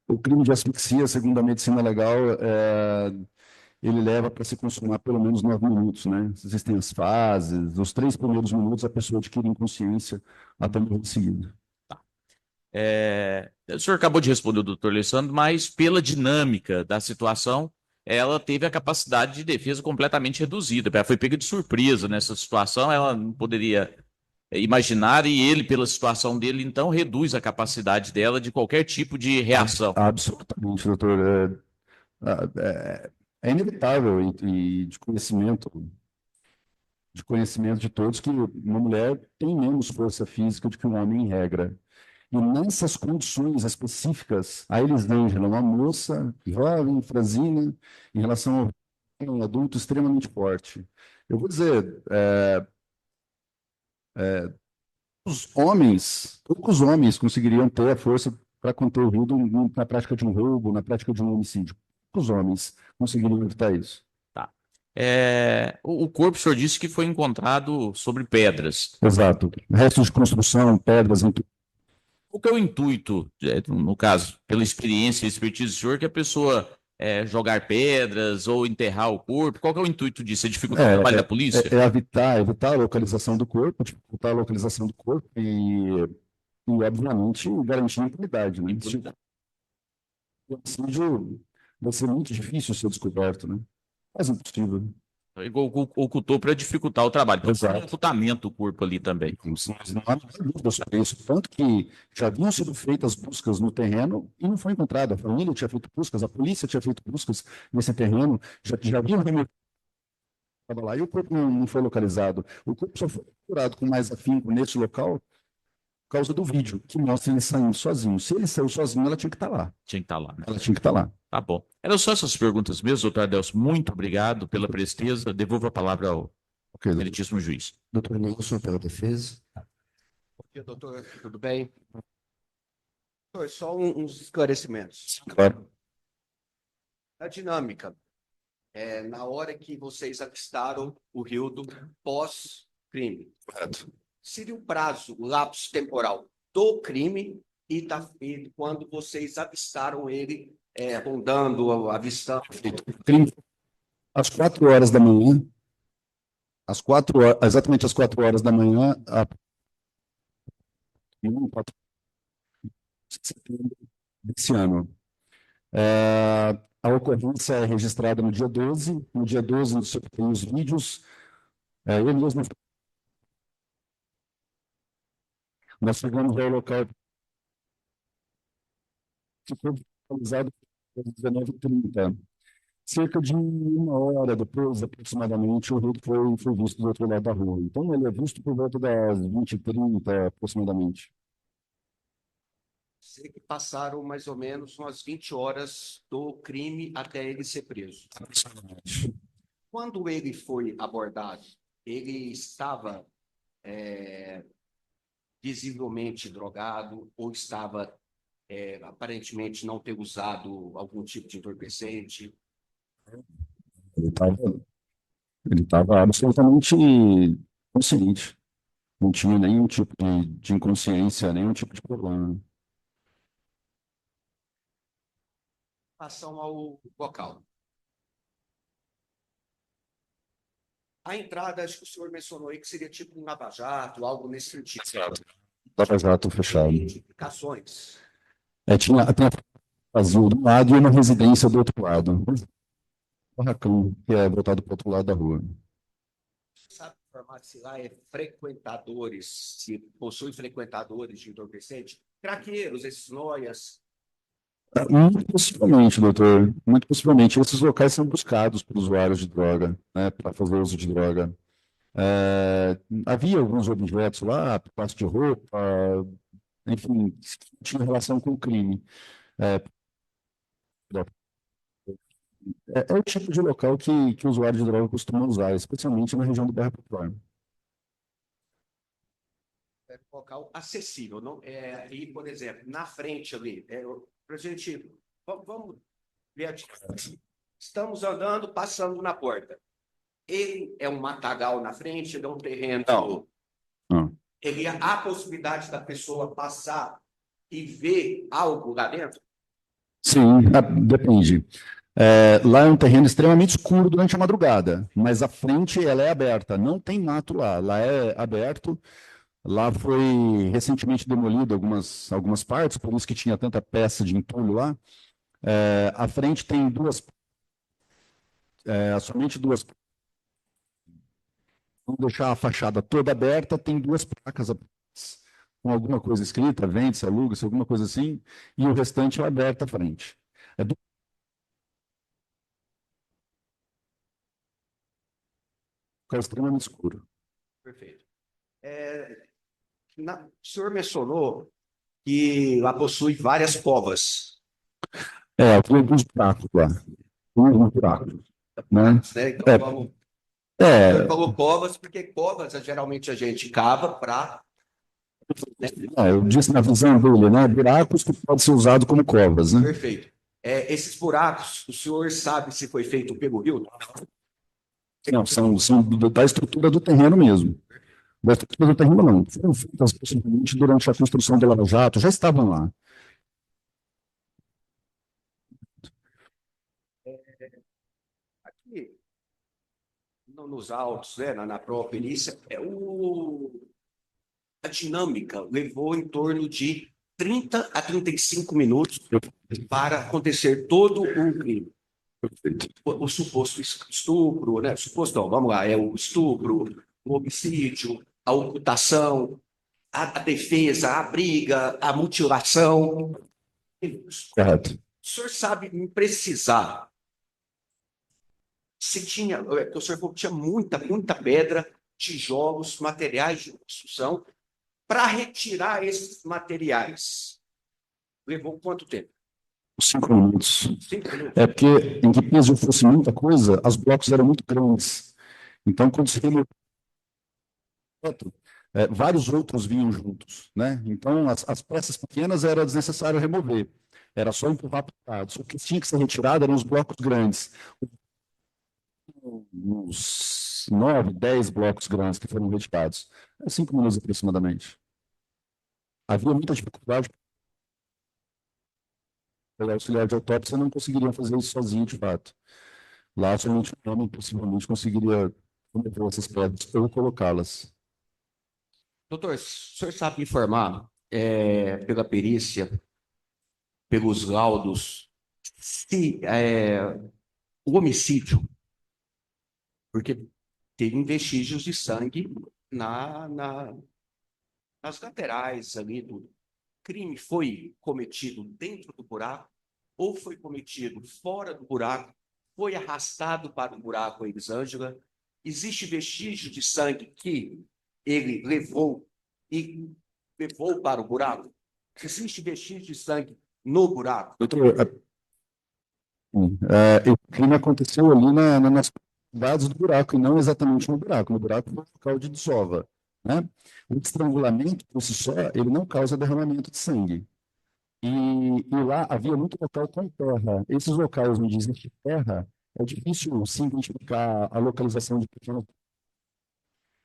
O crime de asfixia, segundo a medicina legal, ele leva para se consumar pelo menos 9 minutos, né? Existem as fases, os 3 primeiros minutos a pessoa adquire inconsciência até morrer em seguida. O senhor acabou de responder o doutor Alessandro, mas pela dinâmica da situação, ela teve a capacidade de defesa completamente reduzida. Ela foi pega de surpresa nessa situação, ela não poderia imaginar, e ele, pela situação dele, então, reduz a capacidade dela de qualquer tipo de reação. Absolutamente, doutor. É inevitável e de conhecimento de todos que uma mulher tem menos força física do que um homem em regra. E nessas condições específicas, a Elisângela, uma moça jovem, franzina, em relação a um adulto extremamente forte. Eu vou dizer, poucos homens conseguiriam ter a força para conter o rio na prática de um roubo, na prática de um homicídio. Poucos homens conseguiriam evitar isso. O corpo, o senhor disse que foi encontrado sobre pedras. Exato. Restos de construção, pedras, qual que é o intuito, no caso, pela experiência e expertise do senhor, que a pessoa jogar pedras ou enterrar o corpo? Qual que é o intuito disso? É dificultar o trabalho da polícia? Evitar a localização do corpo, dificultar a localização do corpo e obviamente, garantir a impunidade, né? O homicídio vai ser muito difícil ser descoberto, né? Quase impossível. Ocultou para dificultar o trabalho. Então, Exato. foi um ocultamento do corpo ali também. Não há dúvida sobre isso. Tanto que já haviam sido feitas buscas no terreno e não foi encontrado. A família tinha feito buscas, a polícia tinha feito buscas nesse terreno, já haviam removido lá e o corpo não foi localizado. O corpo só foi procurado com mais afinco nesse local por causa do vídeo, que mostra ele saindo sozinho. Se ele saiu sozinho, ela tinha que estar lá. Tinha que estar lá, né? Ela tinha que estar lá. Tá bom. Eram só essas perguntas mesmo, doutor Adelson. Muito obrigado pela presteza. Devolvo a palavra ao meritíssimo juiz. Doutor Nilson, pela defesa. Bom dia, doutor. Tudo bem? Doutor, só uns esclarecimentos. Claro. A dinâmica. Na hora que vocês avistaram o Rildo pós-crime. Correto. Seria o prazo, o lapso temporal do crime e quando vocês avistaram ele rondando, avistando. Crime às 4 horas da manhã, exatamente às 4 horas da manhã, desse ano. A ocorrência é registrada no dia 12. No dia 12, tem os vídeos. Eu mesmo. Nós chegamos ao local que foi localizado às 19h30. Cerca de 1 hora depois, aproximadamente, o Rildo foi visto do outro lado da rua. Então, ele é visto por volta das 20h30, aproximadamente. Sei que passaram mais ou menos umas 20 horas do crime até ele ser preso. Quando ele foi abordado, ele estava visivelmente drogado ou estava aparentemente não ter usado algum tipo de entorpecente? Ele estava absolutamente consciente. Não tinha nenhum tipo de inconsciência, nenhum tipo de problema. Em relação ao local. A entrada, acho que o senhor mencionou aí que seria tipo um lava-jato, algo nesse sentido. Lava-jato fechado. Identificações. Tinha vazio de um lado e uma residência do outro lado. Barracão, que é voltado para o outro lado da rua. Você sabe informar se lá se possui frequentadores de entorpecente? craqueiros, esses noias. Muito possivelmente, doutor. Muito possivelmente. Esses locais são buscados por usuários de droga, né, para fazer uso de droga. Havia alguns objetos lá, pedaço de roupa, enfim, que tinham relação com o crime. É o tipo de local que o usuário de droga costuma usar, especialmente na região do bairro Popular. É um local acessível. Não, e, por exemplo, na frente ali, para a gente. Vamos ver aqui. Estamos andando, passando na porta. Ele é um matagal na frente, ele é um terreno. Não. Ele há a possibilidade da pessoa passar e ver algo lá dentro? Sim, depende. Lá é um terreno extremamente escuro durante a madrugada, mas a frente ela é aberta, não tem mato lá, lá é aberto. Lá foi recentemente demolido algumas partes, por isso que tinha tanta peça de entulho lá. A frente tem somente duas. Vamos deixar a fachada toda aberta, tem duas placas com alguma coisa escrita, vende-se, aluga-se, alguma coisa assim, e o restante é aberto à frente. Fica extremamente escuro. Perfeito. O senhor mencionou que lá possui várias covas. Tem alguns buracos lá. Tem alguns buracos. Né? Então, vamos... O senhor falou covas, porque covas, geralmente, a gente cava para... Eu disse na visão dele, né? Buracos que podem ser usados como covas. Né? Perfeito. Esses buracos, o senhor sabe se foi feito pelo rio? Não, são da estrutura do terreno mesmo. Da estrutura do terreno, não. Foram feitas possivelmente durante a construção do Lava Jato, já estavam lá. Aqui, nos autos, né, na própria perícia, a dinâmica levou em torno de 30 a 35 minutos para acontecer todo o crime. O suposto estupro, né? Suposto não, vamos lá, o estupro, o homicídio, a ocultação, a defesa, a briga, a mutilação. Correto. O senhor sabe me precisar se tinha, o senhor falou que tinha muita pedra, tijolos, materiais de construção. Para retirar esses materiais, levou quanto tempo? 5 minutos. 5 minutos. Porque, em que peso fosse muita coisa, os blocos eram muito grandes. Então, quando se removia, vários outros vinham juntos. Né? Então, as peças pequenas era desnecessário remover. Era só empurrar para o lado. O que tinha que ser retirado eram os blocos grandes. Uns 9, 10 blocos grandes que foram retirados. 5 minutos aproximadamente. Havia muita dificuldade. O auxiliar de autópsia não conseguiria fazer isso sozinho, de fato. Lá, somente um homem possivelmente conseguiria remover essas pedras ou colocá-las. Doutor, o senhor sabe informar, pela perícia, pelos laudos, se o homicídio, porque teve vestígios de sangue nas laterais ali do crime, foi cometido dentro do buraco ou foi cometido fora do buraco, foi arrastado para o buraco, Elisângela? Existe vestígio de sangue que ele levou para o buraco? Existe vestígio de sangue no buraco? Doutor, o crime aconteceu ali nas proximidades do buraco, e não exatamente no buraco. No buraco foi o local de desova. Né? O estrangulamento, por si só, ele não causa derramamento de sangue. E lá havia muito local com terra. Esses locais onde existe terra, é difícil sim identificar a localização de pequenos,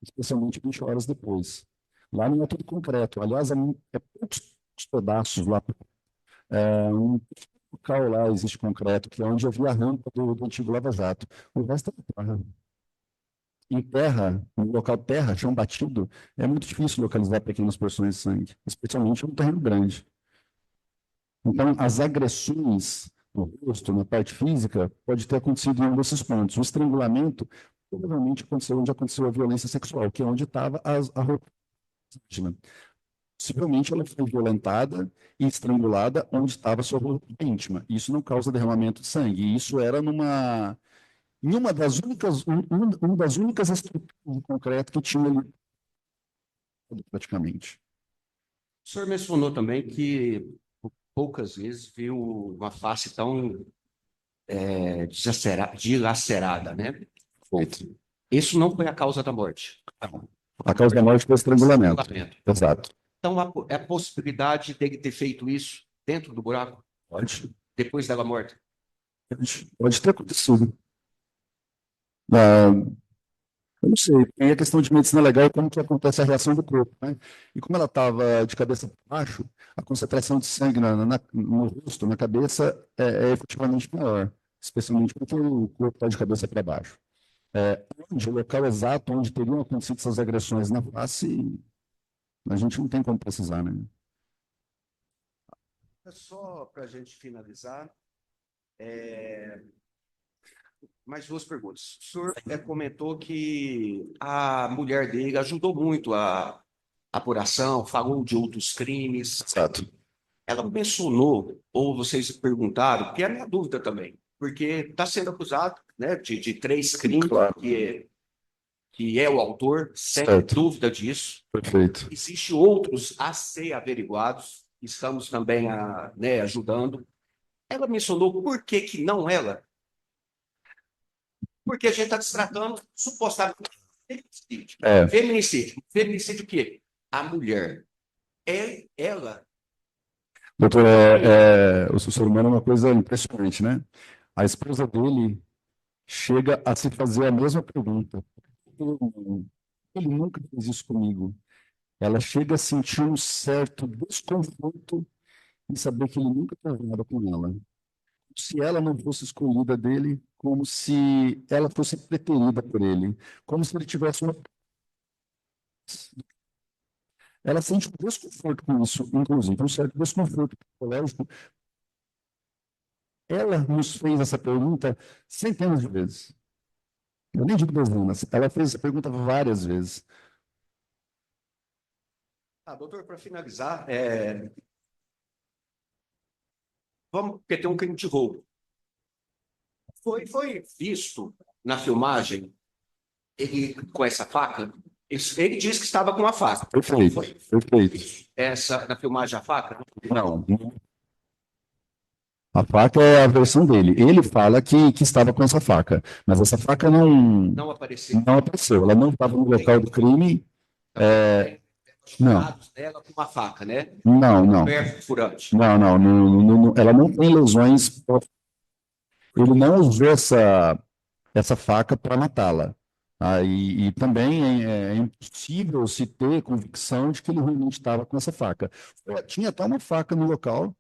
especialmente 20 horas depois. Lá não é tudo concreto. Aliás, é poucos pedaços lá. Um local lá existe concreto, que é onde havia a rampa do antigo Lava Jato. O resto é terra. Em terra, no local terra, chão batido, é muito difícil localizar pequenas porções de sangue, especialmente em um terreno grande. Então, as agressões no rosto, na parte física, pode ter acontecido em um desses pontos. O estrangulamento provavelmente aconteceu onde aconteceu a violência sexual, que é onde estava a roupa. Possivelmente ela foi violentada e estrangulada onde estava sua roupa íntima. Isso não causa derramamento de sangue. E isso era em uma das únicas estruturas de concreto que tinha ali, praticamente. O senhor mencionou também que poucas vezes viu uma face tão dilacerada, né? Feito. Isso não foi a causa da morte. Não. A causa da morte foi estrangulamento. Exato. Então, é a possibilidade dele ter feito isso dentro do buraco? Pode. Depois dela morta? Pode ter acontecido. Eu não sei. Tem a questão de medicina legal e como que acontece a reação do corpo, né? E como ela estava de cabeça para baixo, a concentração de sangue no rosto, na cabeça, é efetivamente maior, especialmente porque o corpo está de cabeça para baixo. O local exato onde teriam acontecido essas agressões na face, a gente não tem como precisar, né? Só para a gente finalizar, mais duas perguntas. O senhor comentou que a mulher dele ajudou muito a apuração, falou de outros crimes. Exato. Ela mencionou, ou vocês perguntaram, que é a minha dúvida também, porque está sendo acusado, né, de 3 crimes, Claro. que é o autor, sem dúvida disso. Perfeito. Existem outros a ser averiguados, estamos também ajudando. Ela mencionou por que não ela? Porque a gente está se tratando supostamente de feminicídio. Feminicídio. Feminicídio o quê? A mulher. Ela. Doutor, o ser humano é uma coisa impressionante, né? A esposa dele chega a se fazer a mesma pergunta. Ele nunca fez isso comigo. Ela chega a sentir um certo desconforto em saber que ele nunca fez nada com ela. Se ela não fosse escolhida dele, como se ela fosse preterida por ele, como se ele tivesse uma... Ela sente um desconforto com isso, inclusive, um certo desconforto psicológico. Ela nos fez essa pergunta centenas de vezes. Eu nem digo dezenas. Ela fez essa pergunta várias vezes. Doutor, para finalizar, vamos, porque tem um crime de roubo. Foi visto na filmagem ele com essa faca? Ele disse que estava com uma faca. Perfeito. Essa, na filmagem, a faca? Não. A faca é a versão dele. Ele fala que estava com essa faca, mas essa faca não apareceu. Não apareceu. Ela não estava no local do crime. Não. Dela com uma faca, né? Não. Perfurante. Não. Ela não tem lesões. Ele não usou essa faca para matá-la. E também é impossível se ter convicção de que ele realmente estava com essa faca. Tinha até uma faca no local,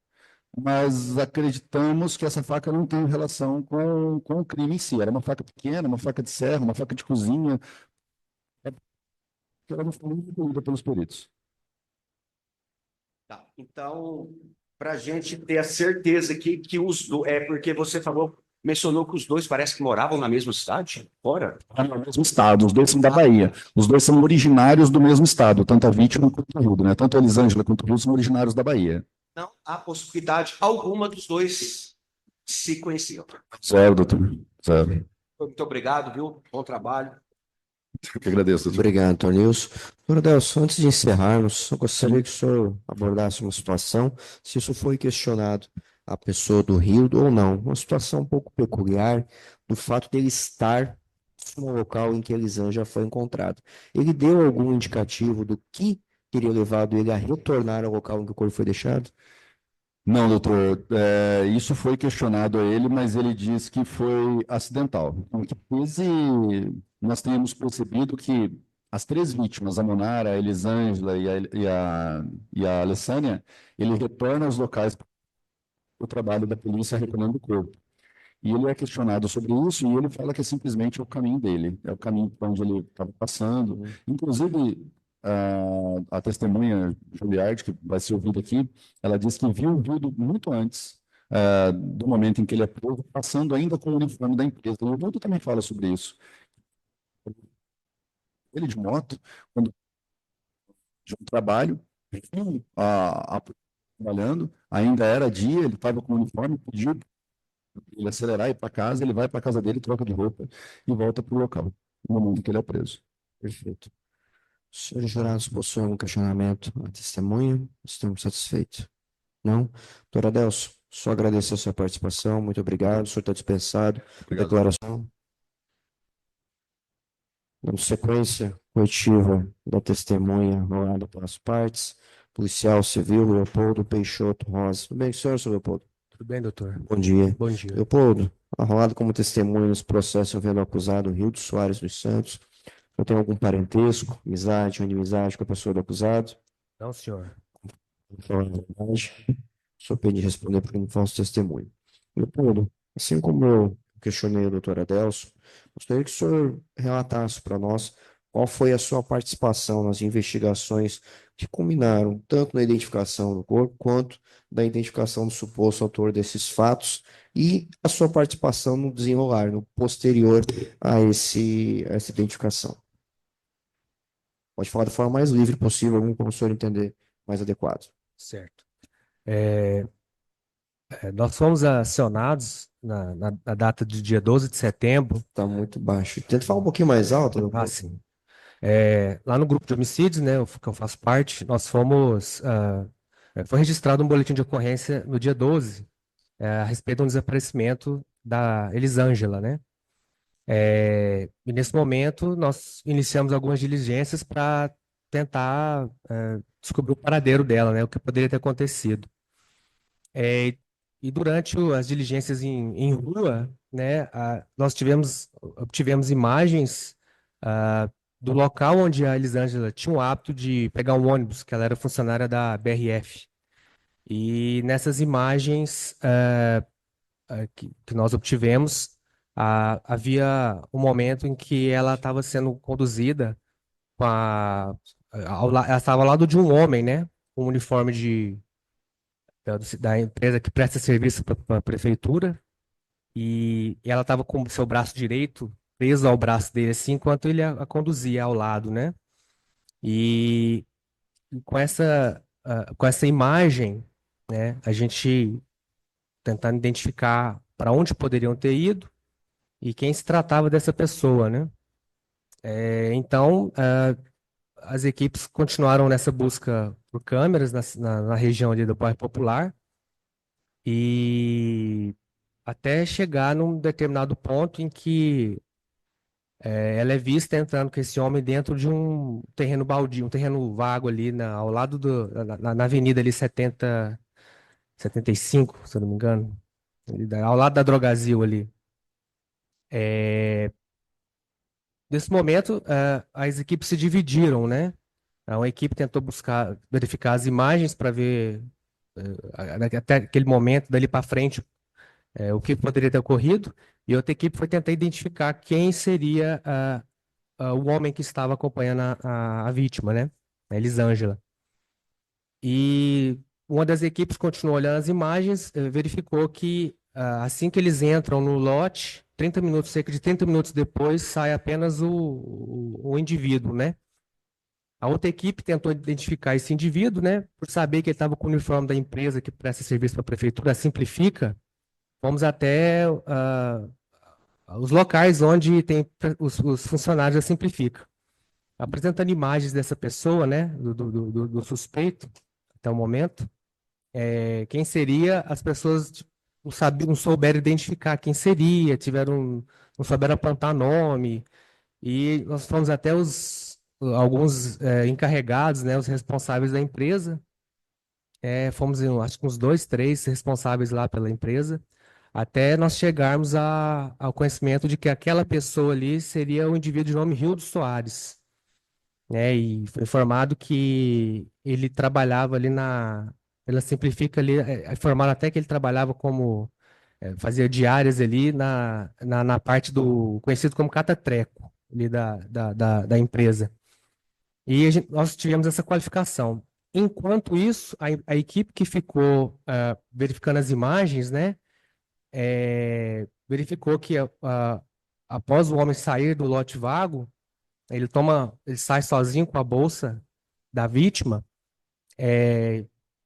mas acreditamos que essa faca não tem relação com o crime em si. Era uma faca pequena, uma faca de serra, uma faca de cozinha. Ela não foi recolhida pelos peritos. Tá. Então, para a gente ter a certeza que os dois... porque você mencionou que os dois parece que moravam na mesma cidade? Fora? No mesmo estado, os dois são da Bahia. Os dois são originários do mesmo estado, tanto a vítima quanto o Rudo, né? Tanto a Elisângela quanto o Rudo são originários da Bahia. Não há possibilidade alguma dos dois se conheciam. Zero, doutor. Zero. Muito obrigado, viu? Bom trabalho. Eu que agradeço, doutor. Obrigado, Tonilson. Doutor Adelson, antes de encerrarmos, eu gostaria que o senhor abordasse uma situação, se isso foi questionado à pessoa do Rildo ou não. Uma situação um pouco peculiar do fato dele estar no local em que Elisângela foi encontrado. Ele deu algum indicativo do que teria levado ele a retornar ao local em que o corpo foi deixado? Não, doutor. Isso foi questionado a ele, mas ele disse que foi acidental. Em que pese nós tenhamos percebido que as 3 vítimas, a Monara, a Elisângela e a Alessânia, ele retorna aos locais para o trabalho da polícia recolhendo o corpo. E ele é questionado sobre isso e ele fala que é simplesmente o caminho dele, é o caminho para onde ele estava passando. Inclusive, a testemunha Juliardi, que vai ser ouvida aqui, ela disse que viu o Rildo muito antes do momento em que ele é preso, passando ainda com o uniforme da empresa. E o Rildo também fala sobre isso. Ele de moto, quando de um trabalho, Trabalhando, ainda era dia, ele estava com o uniforme, pediu para ele acelerar e ir para casa, ele vai para a casa dele, troca de roupa e volta para o local, no momento que ele é preso. Perfeito. Senhores jurados, possuem algum questionamento à testemunha? Estamos satisfeitos? Não? Doutor Adelso, só agradecer a sua participação, muito obrigado. O senhor está dispensado. Obrigado. Declaração. Dando sequência, coletiva da testemunha rolada pelas partes. Policial Civil, Leopoldo Peixoto Rosa. Tudo bem, senhor Leopoldo? Tudo bem, doutor? Bom dia. Bom dia. Leopoldo, arrolado como testemunha nesse processo envolvendo o acusado Rildo Soares dos Santos, eu tenho algum parentesco, amizade ou inimizade com a pessoa do acusado? Não, senhor. Falar a verdade, só pedi responder por um falso testemunho. Leopoldo, assim como eu questionei o doutor Adelso, gostaria que o senhor relatasse para nós qual foi a sua participação nas investigações que culminaram tanto na identificação do corpo quanto da identificação do suposto autor desses fatos e a sua participação no desenrolar, no posterior a essa identificação. Pode falar da forma mais livre possível, como o senhor entender mais adequado. Certo. Nós fomos acionados na data do dia 12 de setembro. Está muito baixo. Tenta falar um pouquinho mais alto. Sim. Lá no grupo de homicídios, né, que eu faço parte, nós fomos... foi registrado um boletim de ocorrência no dia 12, a respeito do desaparecimento da Elisângela, né? E nesse momento, nós iniciamos algumas diligências para tentar descobrir o paradeiro dela, né, o que poderia ter acontecido. E durante as diligências em rua, né, nós obtivemos imagens do local onde a Elisângela tinha o hábito de pegar um ônibus, que ela era funcionária da BRF. E nessas imagens que nós obtivemos, havia um momento em que ela estava sendo conduzida ela estava ao lado de um homem, né, com um uniforme da empresa que presta serviço para a prefeitura, e ela estava com o seu braço direito preso ao braço dele, assim, enquanto ele a conduzia ao lado, né? E com essa imagem, né, a gente tentando identificar para onde poderiam ter ido e quem se tratava dessa pessoa, né? Então, as equipes continuaram nessa busca por câmeras na região ali do bairro Popular e até chegar num determinado ponto em que ela é vista entrando com esse homem dentro de um terreno baldio, um terreno vago ali ao lado na avenida ali 75, se eu não me engano, ao lado da Drogazil ali. Nesse momento, as equipes se dividiram, né? Uma equipe tentou verificar as imagens para ver até aquele momento, dali para frente, o que poderia ter ocorrido, e outra equipe foi tentar identificar quem seria o homem que estava acompanhando a vítima, né? A Elisângela. E uma das equipes continuou olhando as imagens, verificou que assim que eles entram no lote, cerca de 30 minutos depois, sai apenas o indivíduo, né? A outra equipe tentou identificar esse indivíduo, né? Por saber que ele estava com o uniforme da empresa que presta serviço para a prefeitura, Simplifica. Fomos até os locais onde tem os funcionários da Simplifica, apresentando imagens dessa pessoa, né? Do suspeito, até o momento. Quem seria, as pessoas não souberam identificar quem seria, não souberam apontar nome, e nós fomos até alguns encarregados, né, os responsáveis da empresa, fomos, acho que uns 2, 3 responsáveis lá pela empresa, até nós chegarmos ao conhecimento de que aquela pessoa ali seria o indivíduo de nome Rildo Soares, né, e foi informado que ele trabalhava ali ela simplifica ali, informaram até que ele trabalhava como, fazia diárias ali na parte conhecido como catatreco, ali da empresa. E nós tivemos essa qualificação. Enquanto isso, a equipe que ficou verificando as imagens, né, verificou que após o homem sair do lote vago, ele sai sozinho com a bolsa da vítima,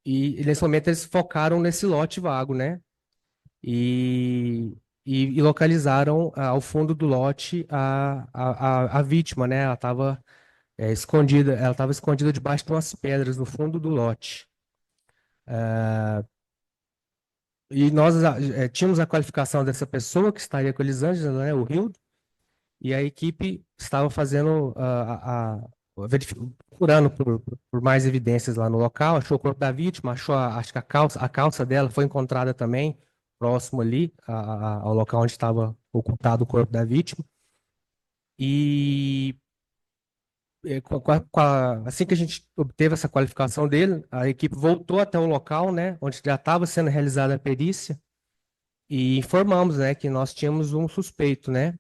E nesse momento eles focaram nesse lote vago, né? E localizaram ao fundo do lote a vítima, né? Ela estava escondida debaixo de umas pedras no fundo do lote. E nós tínhamos a qualificação dessa pessoa que estaria com a Elisângela, né? O Rildo, e a equipe estava fazendo procurando por mais evidências lá no local, achou o corpo da vítima, acho que a calça dela foi encontrada também, próximo ali ao local onde estava ocultado o corpo da vítima. E assim que a gente obteve essa qualificação dele, a equipe voltou até o local, né, onde já estava sendo realizada a perícia, e informamos, né, que nós tínhamos um suspeito, né?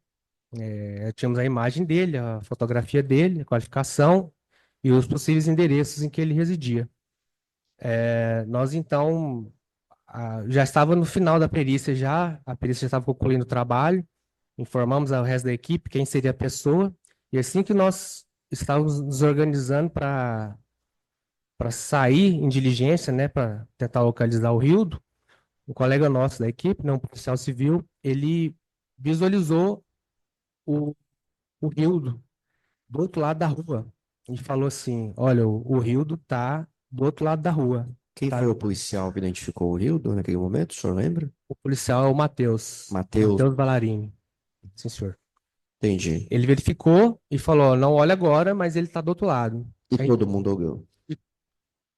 Tínhamos a imagem dele, a fotografia dele, a qualificação e os possíveis endereços em que ele residia. Nós, então, já estava no final da perícia a perícia já estava concluindo o trabalho, informamos ao resto da equipe quem seria a pessoa, e assim que nós estávamos nos organizando para sair em diligência, né, para tentar localizar o Rildo, um colega nosso da equipe, né, um policial civil, ele visualizou o Rildo do outro lado da rua e falou assim: olha, o Rildo tá do outro lado da rua. Quem Tá? foi o policial que identificou o Rildo naquele momento? O senhor lembra? O policial é o Matheus Matheus. Ballarini. Sim, senhor. Entendi. Ele verificou e falou: não olha agora, mas ele tá do outro lado. E Aí- todo mundo olhou.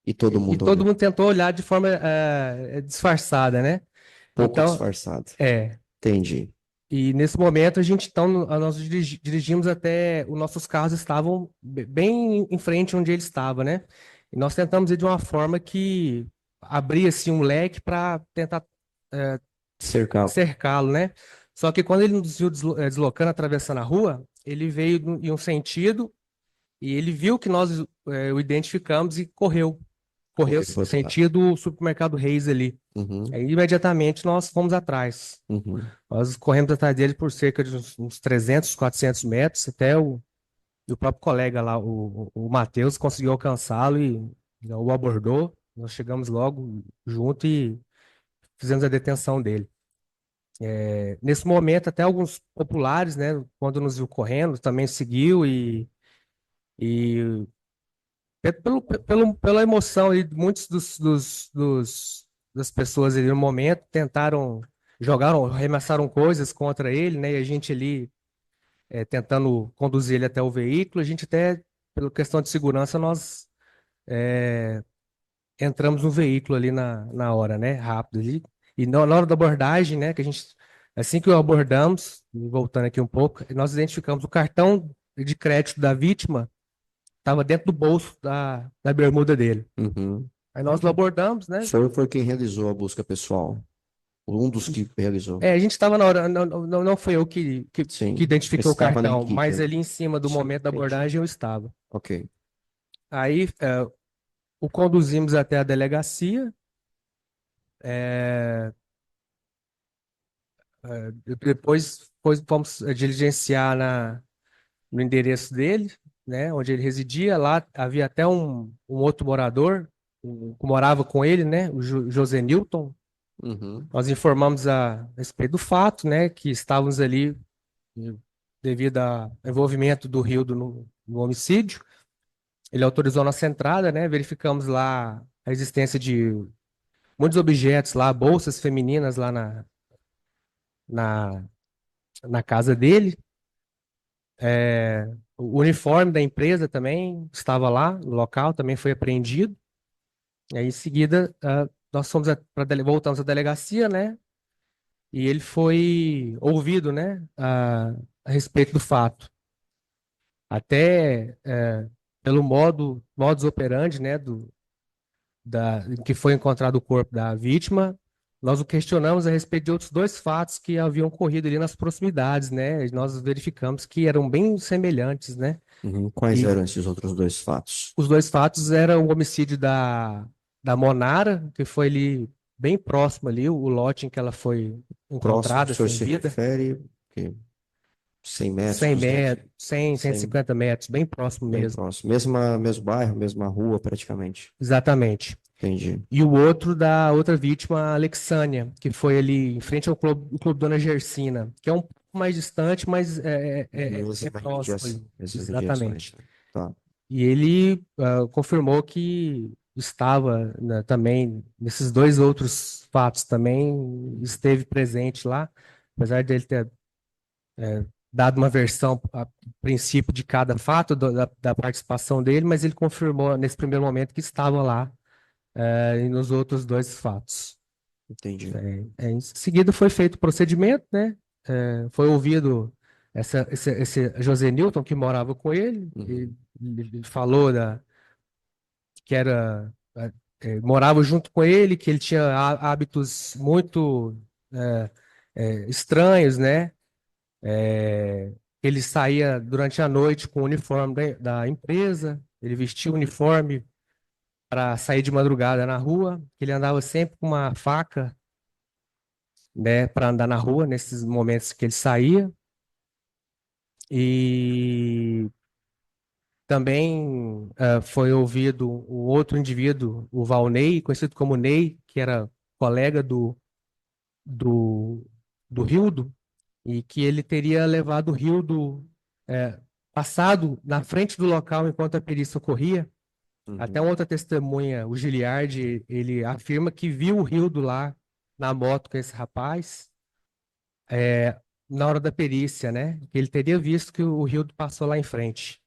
E todo E mundo todo olhou. mundo tentou olhar de forma disfarçada, né? Pouco Então, disfarçado. é. Entendi. E nesse momento a gente então nós dirigimos até os nossos carros estavam bem em frente onde ele estava, né? E nós tentamos ir de uma forma que abria assim um leque para tentar cercá-lo, né? Só que quando ele nos viu deslocando, atravessando a rua, ele veio em um sentido e ele viu que nós o identificamos e correu Correu pro outro lado. sentido supermercado Reis ali. Uhum. Aí imediatamente nós fomos atrás. Uhum. Nós corremos atrás dele por cerca de uns 300, 400 metros, até o próprio colega lá, o Matheus, conseguiu alcançá-lo e o abordou. Nós chegamos logo junto e fizemos a detenção dele. Nesse momento, até alguns populares, né, quando nos viu correndo, também seguiu e pela emoção, e muitos das pessoas ali no momento tentaram, arremessaram coisas contra ele, né? E a gente ali tentando conduzir ele até o veículo, a gente até, pela questão de segurança, nós entramos no veículo ali na hora, né? Rápido ali. E na hora da abordagem, né? Que a gente, assim que o abordamos, voltando aqui um pouco, nós identificamos o cartão de crédito da vítima estava dentro do bolso da bermuda dele. Uhum. Aí nós o abordamos, né? O senhor foi quem realizou a busca pessoal. Um dos que realizou. A gente estava na hora, não foi eu que Sim. identifiquei o Estava na cartão, equipe, mas né? ali em cima do Sim, momento da entendi. abordagem eu estava. Ok. Aí o conduzimos até a delegacia. Depois fomos diligenciar no endereço dele, né, onde ele residia. Lá havia até um outro morador que morava com ele, né, o José Newton. Uhum. Nós informamos a respeito do fato, né, que estávamos ali devido ao envolvimento do Rildo no homicídio. Ele autorizou a nossa entrada, né, verificamos lá a existência de muitos objetos lá, bolsas femininas lá na casa dele. O uniforme da empresa também estava lá, no local, também foi apreendido. E aí, em seguida, nós voltamos à delegacia, né? E ele foi ouvido, né? A respeito do fato. Até pelo modus operandi, né? Em que foi encontrado o corpo da vítima, nós o questionamos a respeito de outros dois fatos que haviam ocorrido ali nas proximidades, né? E nós verificamos que eram bem semelhantes, né? Uhum. Quais eram esses outros dois fatos? Os dois fatos eram o homicídio da Monara, que foi ali bem próximo ali, o lote em que ela foi Próximo, encontrada o senhor sem se vida. refere? Que 100 metros, 100 200, metros, 100, 150 metros, bem próximo bem mesmo. próximo. Mesmo bairro, mesma rua, praticamente. Exatamente. Entendi. E o outro da outra vítima, a Alexânia, que foi ali em frente ao Clube Dona Gersina, que é um pouco mais distante, mas é próximo ali. Exatamente. Tá. E ele confirmou que estava, né, também, nesses dois outros fatos também, esteve presente lá, apesar dele ter dado uma versão a princípio de cada fato da participação dele, mas ele confirmou nesse primeiro momento que estava lá e nos outros dois fatos. Entendi. Em seguida foi feito o procedimento, né? Foi ouvido esse José Newton que morava com ele, ele falou que era morava junto com ele, que ele tinha hábitos muito estranhos, né? Ele saía durante a noite com o uniforme da empresa, ele vestia o uniforme para sair de madrugada na rua, que ele andava sempre com uma faca, né, para andar na rua nesses momentos que ele saía. E também foi ouvido um outro indivíduo, o Valnei, conhecido como Ney, que era colega do Rildo, e que ele teria levado o Rildo passado na frente do local enquanto a perícia ocorria. Até uma outra testemunha, o Giliardi, ele afirma que viu o Rildo lá na moto com esse rapaz na hora da perícia, né? Que ele teria visto que o Rildo passou lá em frente.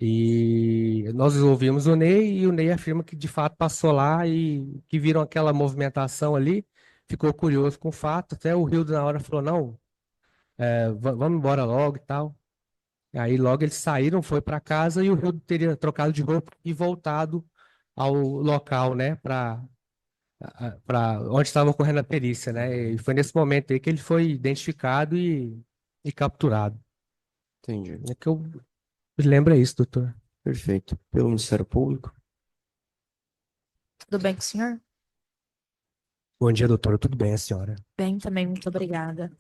E nós ouvimos o Ney e o Ney afirma que de fato passou lá e que viram aquela movimentação ali, ficou curioso com o fato, até o Rildo na hora falou, não, vamos embora logo e tal. Aí logo eles saíram, foi para casa e o Rildo teria trocado de roupa e voltado ao local, né, para onde estava ocorrendo a perícia, né? E foi nesse momento aí que ele foi identificado e capturado. Entendi. É que eu lembro isso, doutor. Perfeito. Pelo Ministério Público? Tudo bem com o senhor? Bom dia, doutora. Tudo bem, a senhora? Bem, também, muito obrigada.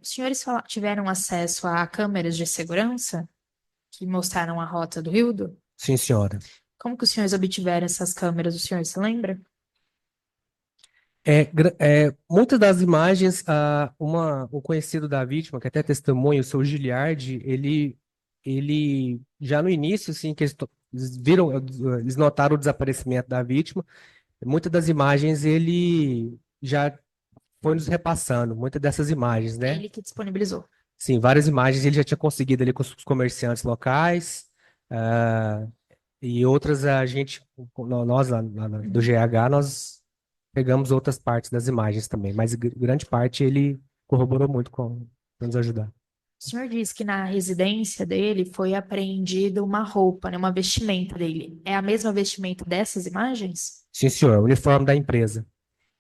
Os senhores tiveram acesso a câmeras de segurança que mostraram a rota do Rildo? Sim, senhora. Como que os senhores obtiveram essas câmeras? O senhor se lembra? Muitas das imagens, um conhecido da vítima, que até testemunha, o seu Giliardi, ele já no início, assim, que eles notaram o desaparecimento da vítima, muitas das imagens ele já foi nos repassando, muitas dessas imagens, né? Ele que disponibilizou. Sim, várias imagens ele já tinha conseguido ali com os comerciantes locais, e outras nós lá do GH, nós pegamos outras partes das imagens também, mas grande parte ele corroborou muito para nos ajudar. O senhor disse que na residência dele foi apreendida uma roupa, né, uma vestimenta dele. É a mesma vestimenta dessas imagens? Sim, senhor, o uniforme da empresa.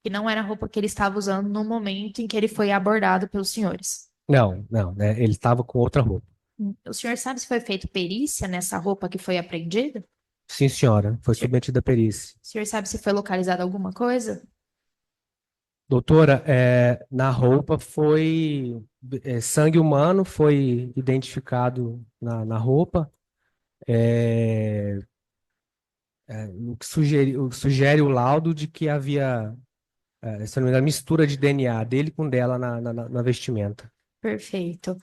Que não era a roupa que ele estava usando no momento em que ele foi abordado pelos senhores? Não, né, ele estava com outra roupa. O senhor sabe se foi feita perícia nessa roupa que foi apreendida? Sim, senhora, foi submetida a perícia. O senhor sabe se foi localizada alguma coisa? Doutora, na roupa foi sangue humano, foi identificado na roupa, o que sugere o laudo de que havia, se não me engano, mistura de DNA dele com dela na vestimenta. Perfeito.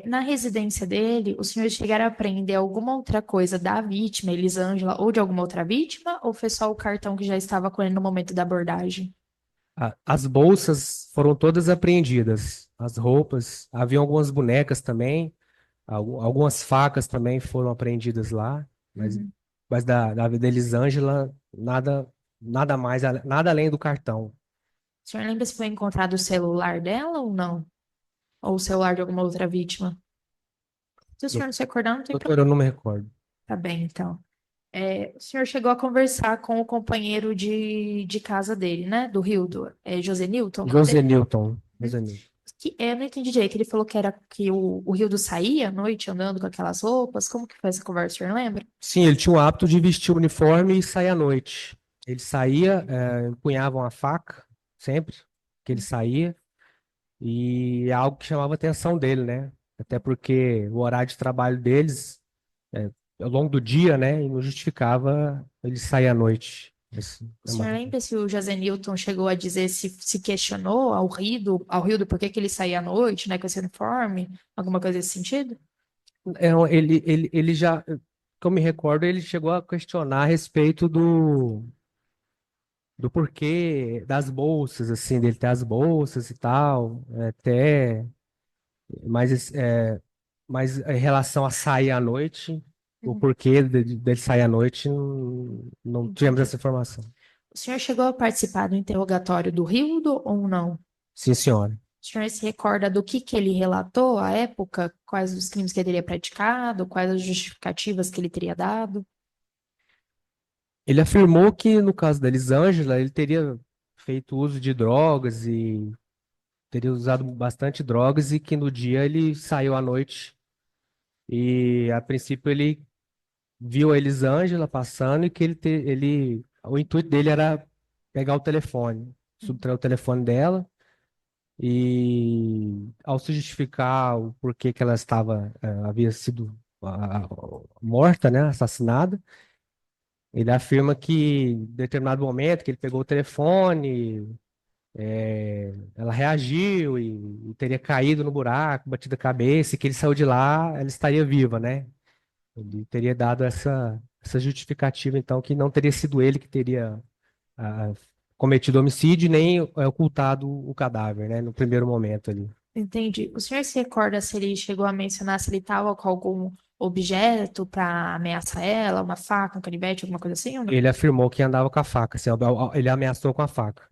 Na residência dele, os senhores chegaram a apreender alguma outra coisa da vítima, Elisângela, ou de alguma outra vítima, ou foi só o cartão que já estava com ele no momento da abordagem? As bolsas foram todas apreendidas, as roupas, havia algumas bonecas também, algumas facas também foram apreendidas lá, mas da Elisângela, nada mais, nada além do cartão. O senhor lembra se foi encontrado o celular dela ou não? Ou o celular de alguma outra vítima? Se o senhor não se recordar, não tem Doutor, problema. eu não me recordo. Tá bem, então. O senhor chegou a conversar com o companheiro de casa dele, né? Do Rildo, José Newton? José Newton. Eu não entendi direito. Ele falou que o Rildo saía à noite andando com aquelas roupas. Como que foi essa conversa, o senhor lembra? Sim, ele tinha o hábito de vestir o uniforme e sair à noite. Ele saía, empunhava uma faca, sempre que ele saía. e é algo que chamava a atenção dele, né? Até porque o horário de trabalho deles é ao longo do dia, né? E não justificava ele sair à noite. O senhor lembra se o Jazenilton chegou a dizer se questionou ao Rildo por que que ele saía à noite, né, com esse uniforme? Alguma coisa nesse sentido? Ele já, que eu me recordo, ele chegou a questionar a respeito do porquê das bolsas, assim, dele ter as bolsas e tal, até, mas em relação a sair à noite, o porquê dele sair à noite, não tivemos essa informação. O senhor chegou a participar do interrogatório do Rildo ou não? Sim, senhora. O senhor se recorda do que ele relatou à época? Quais os crimes que ele teria praticado? Quais as justificativas que ele teria dado? Ele afirmou que, no caso da Elisângela, ele teria feito uso de drogas e teria usado bastante drogas e que no dia ele saiu à noite e, a princípio, ele viu a Elisângela passando e que o intuito dele era pegar o telefone, subtrair o telefone dela e, ao se justificar o porquê que ela havia sido morta, né, assassinada, ele afirma que, em determinado momento, que ele pegou o telefone, ela reagiu e teria caído no buraco, batido a cabeça, e que ele saiu de lá, ela estaria viva, né? Ele teria dado essa justificativa, então, que não teria sido ele que teria cometido homicídio, nem ocultado o cadáver, né? No primeiro momento ali. Entendi. O senhor se recorda se ele chegou a mencionar se ele estava com algum objeto para ameaçar ela, uma faca, um canivete, alguma coisa assim? Ou não? Ele afirmou que andava com a faca, assim, ele ameaçou com a faca.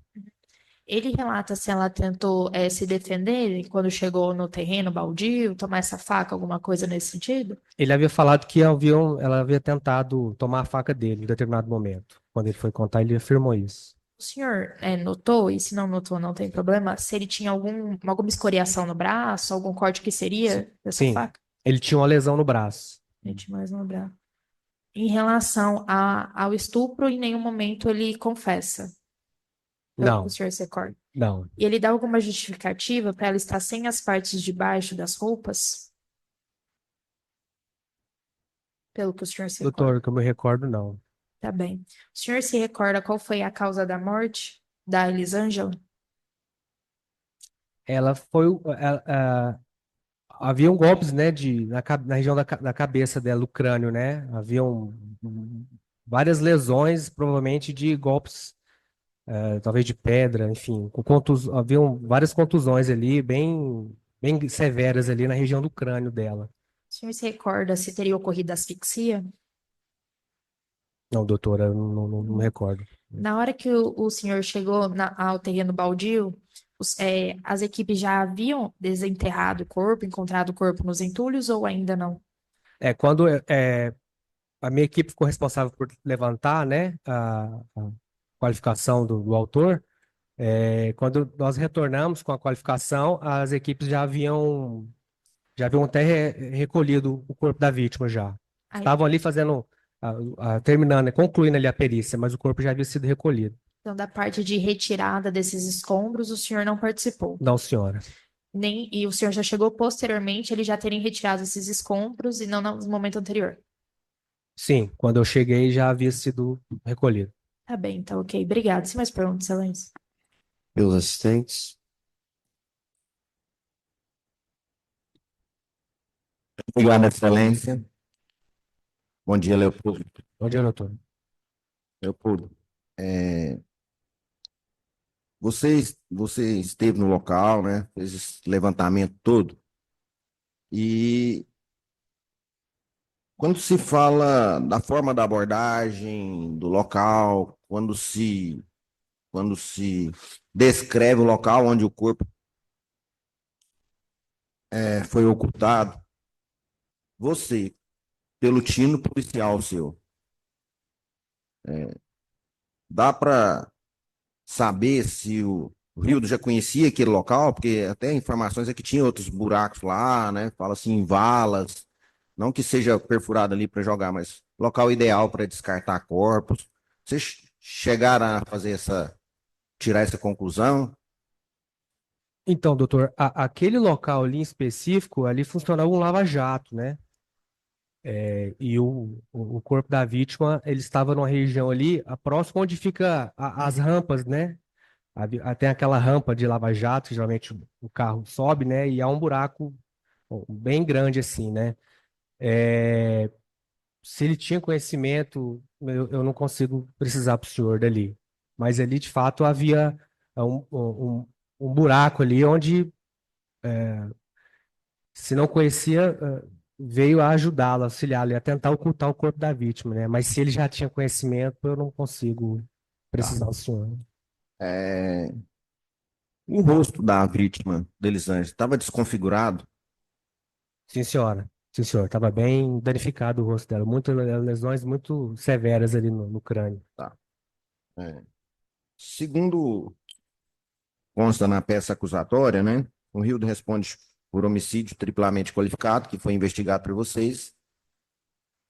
Ele relata se ela tentou se defender quando chegou no terreno baldio, tomar essa faca, alguma coisa nesse sentido? Ele havia falado que ela havia tentado tomar a faca dele em determinado momento. Quando ele foi contar, ele afirmou isso. O senhor notou, e se não notou, não tem problema, se ele tinha alguma escoriação no braço, algum corte que seria dessa Sim, faca? ele tinha uma lesão no braço. Ele tinha uma lesão no braço. Em relação ao estupro, em nenhum momento ele confessa. Pelo que Não, o senhor se recorda. não. E ele dá alguma justificativa para ela estar sem as partes de baixo das roupas? Pelo que o senhor se recorda. Doutor, que eu me recordo, não. Tá bem. O senhor se recorda qual foi a causa da morte da Elisângela? Ela foi. Haviam golpes, né, na região da cabeça dela, do crânio, né? Haviam várias lesões, provavelmente de golpes, talvez de pedra, enfim. Haviam várias contusões ali, bem severas ali na região do crânio dela. O senhor se recorda se teria ocorrido asfixia? Não, doutora, eu não me recordo. Na hora que o senhor chegou ao terreno baldio, as equipes já haviam desenterrado o corpo, encontrado o corpo nos entulhos ou ainda não? Quando a minha equipe ficou responsável por levantar, né, a qualificação do autor, quando nós retornamos com a qualificação, as equipes já haviam até recolhido o corpo da vítima já. Aí- Estavam ali fazendo, terminando, né, concluindo ali a perícia, mas o corpo já havia sido recolhido. Então, da parte de retirada desses escombros, o senhor não participou. Não, senhora. E o senhor já chegou posteriormente, ele já terem retirado esses escombros e não no momento anterior. Sim, quando eu cheguei já havia sido recolhido. Tá bem, tá ok. Obrigado. Sem mais perguntas, excelência. Meus assistentes. Obrigado, Excelência. Bom dia, Leopoldo. Bom dia, doutor. Leopoldo, você esteve no local, né? Fez esse levantamento todo. E quando se fala da forma da abordagem, do local, quando se descreve o local onde o corpo foi ocultado, você, pelo tino policial seu, dá para saber se o Rildo já conhecia aquele local, porque até informações é que tinha outros buracos lá, né? Fala assim, em valas, não que seja perfurado ali para jogar, mas local ideal para descartar corpos. Vocês chegaram a fazer tirar essa conclusão? Então, doutor, aquele local ali em específico, ali funcionava um lava-jato, né? E o corpo da vítima, ele estava numa região ali, próximo onde fica as rampas, né? Tem aquela rampa de lava-jato, geralmente o carro sobe, né? E há um buraco bem grande assim, né? É, se ele tinha conhecimento, eu não consigo precisar para o senhor dali. Mas ali, de fato, havia um buraco ali onde, se não conhecia, veio a ajudá-lo, auxiliá-lo, a tentar ocultar o corpo da vítima, né? Mas se ele já tinha conhecimento, eu não consigo Tá. precisar do senhor. É, o rosto da vítima, da Elisângela, estava desconfigurado? Sim, senhora. Sim, senhor. Estava bem danificado o rosto dela. Lesões muito severas ali no crânio. Tá. É. Segundo consta na peça acusatória, né? O Rildo responde por homicídio triplamente qualificado, que foi investigado por vocês,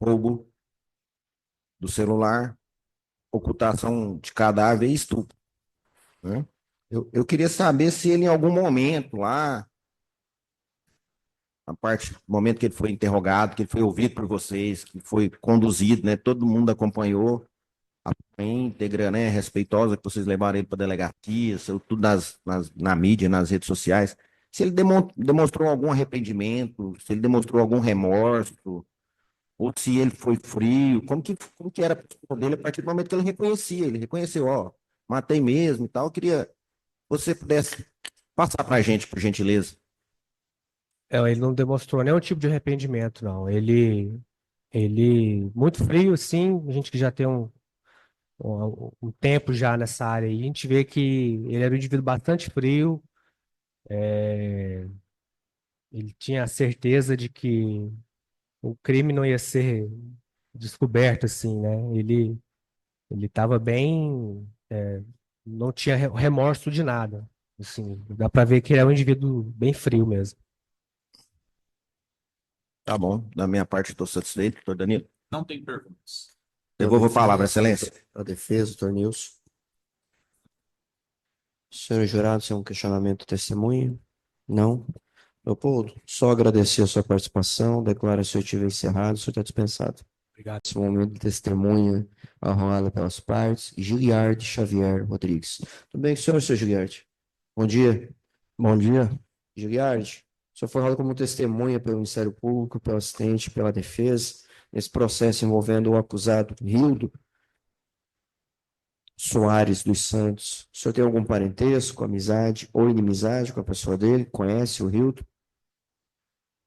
roubo do celular, ocultação de cadáver e estupro, né? Eu queria saber se ele, em algum momento lá, a parte do momento que ele foi interrogado, que ele foi ouvido por vocês, que foi conduzido, né? Todo mundo acompanhou a íntegra, né? Respeitosa, que vocês levaram ele para a delegacia, saiu tudo na mídia, nas redes sociais. Se ele demonstrou algum arrependimento, se ele demonstrou algum remorso, ou se ele foi frio, como que era a postura dele a partir do momento que ele reconheceu, ó, matei mesmo e tal. Eu queria que você pudesse passar para a gente, por gentileza. Ele não demonstrou nenhum tipo de arrependimento, não. Ele muito frio, sim. A gente que já tem um tempo já nessa área aí, a gente vê que ele era um indivíduo bastante frio. Ele tinha a certeza de que o crime não ia ser descoberto, assim, né? Ele estava bem, não tinha remorso de nada. Assim, dá para ver que ele é um indivíduo bem frio mesmo. Tá bom, da minha parte estou satisfeito, doutor Danilo. Não tem perguntas. Devolvo a palavra, excelência. A defesa, doutor Nilson. Senhor jurado, se é um questionamento do testemunho? Não? Leopoldo, só agradecer a sua participação, declaro se eu tiver encerrado, o senhor está dispensado. Obrigado. Esse momento de testemunha arrolada pelas partes, Giliard Xavier Rodrigues. Tudo bem com o senhor, senhor Giliard? Bom dia. Bom dia. Giliard, o senhor foi arrolado como testemunha pelo Ministério Público, pelo assistente, pela defesa, nesse processo envolvendo o acusado Rildo Soares dos Santos. O senhor tem algum parentesco, amizade ou inimizade com a pessoa dele? Conhece o Rildo?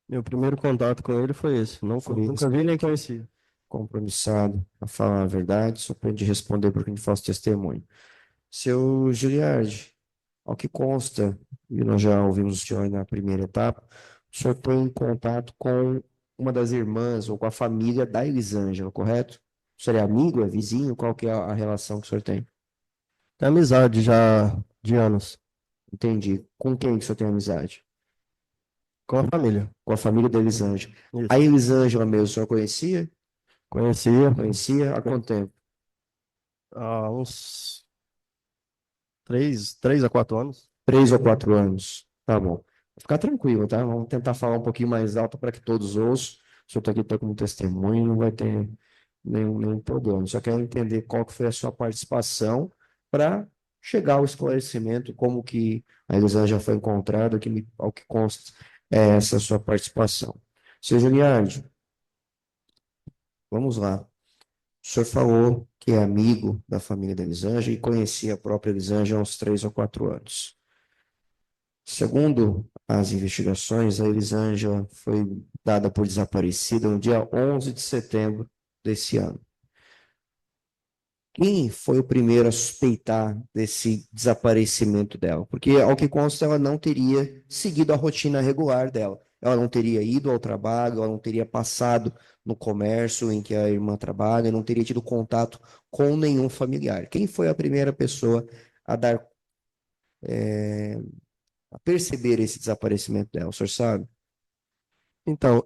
Meu primeiro contato com ele foi esse. Nunca vi nem conheci. Compromissado a falar a verdade, só para de responder por quem falso testemunho. Seu Giliard, ao que consta, e nós já ouvimos o senhor na primeira etapa, o senhor tem contato com uma das irmãs ou com a família da Elisângela, correto? O senhor é amigo, é vizinho? Qual que é a relação que o senhor tem? Tem amizade já de anos. Entendi. Com quem que o senhor tem amizade? Com a família. Com a família da Elisângela. Isso. A Elisângela mesmo, o senhor conhecia? Conhecia Conhecia há quanto tempo? há uns 3 a 4 anos. 3 ou 4 anos. Tá bom. Ficar tranquilo, tá? Vamos tentar falar um pouquinho mais alto para que todos ouçam. O senhor está aqui como testemunho, não vai ter nenhum problema. Só quero entender qual que foi a sua participação para chegar ao esclarecimento, como que a Elisângela foi encontrada, ao que consta essa sua participação. Seu Juliardi, vamos lá. O senhor falou que é amigo da família da Elisângela e conhecia a própria Elisângela há uns 3 ou 4 anos. Segundo as investigações, a Elisângela foi dada por desaparecida no dia 11 de setembro desse ano. Quem foi o primeiro a suspeitar desse desaparecimento dela? Porque, ao que consta, ela não teria seguido a rotina regular dela. Ela não teria ido ao trabalho, ela não teria passado no comércio em que a irmã trabalha, não teria tido contato com nenhum familiar. Quem foi a primeira pessoa a dar, a perceber esse desaparecimento dela? O senhor sabe? Então,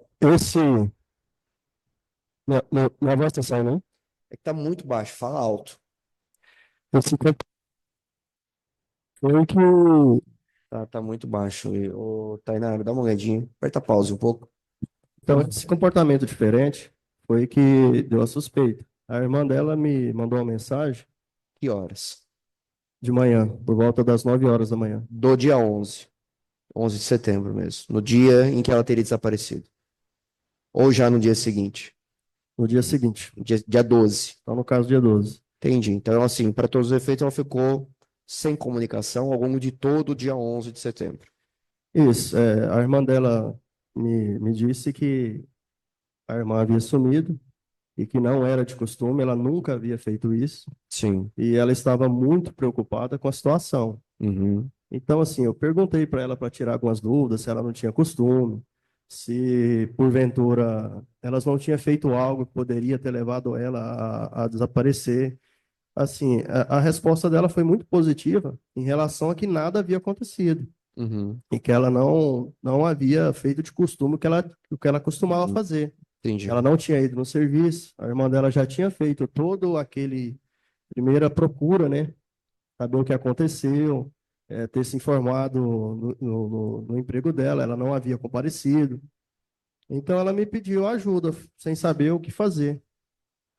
minha voz está saindo, hein? É que está muito baixo, fala alto. Esse foi que Tá muito baixo. Ô, Tainara, dá uma olhadinha. Aperta pause um pouco. Então, esse comportamento diferente foi que deu a suspeita. A irmã dela me mandou uma mensagem Que horas? de manhã, por volta das 9 horas da manhã. Do dia 11 de setembro mesmo. No dia em que ela teria desaparecido. Ou já no dia seguinte? No dia seguinte. Dia 12. Então, no caso, dia 12. Entendi. Então, assim, para todos os efeitos, ela ficou sem comunicação ao longo de todo o dia 11 de setembro. Isso. A irmã dela me disse que a irmã havia sumido e que não era de costume, ela nunca havia feito isso. Sim. E ela estava muito preocupada com a situação. Uhum. Então, assim, eu perguntei para ela para tirar algumas dúvidas, se ela não tinha costume, se porventura elas não tinham feito algo que poderia ter levado ela a desaparecer. Assim, a resposta dela foi muito positiva em relação a que nada havia acontecido. Uhum. E que ela não havia feito de costume o que ela costumava fazer. Entendi. Ela não tinha ido no serviço, a irmã dela já tinha feito todo aquele primeira procura, né? Saber o que aconteceu, ter se informado no emprego dela, ela não havia comparecido. Então ela me pediu ajuda, sem saber o que fazer.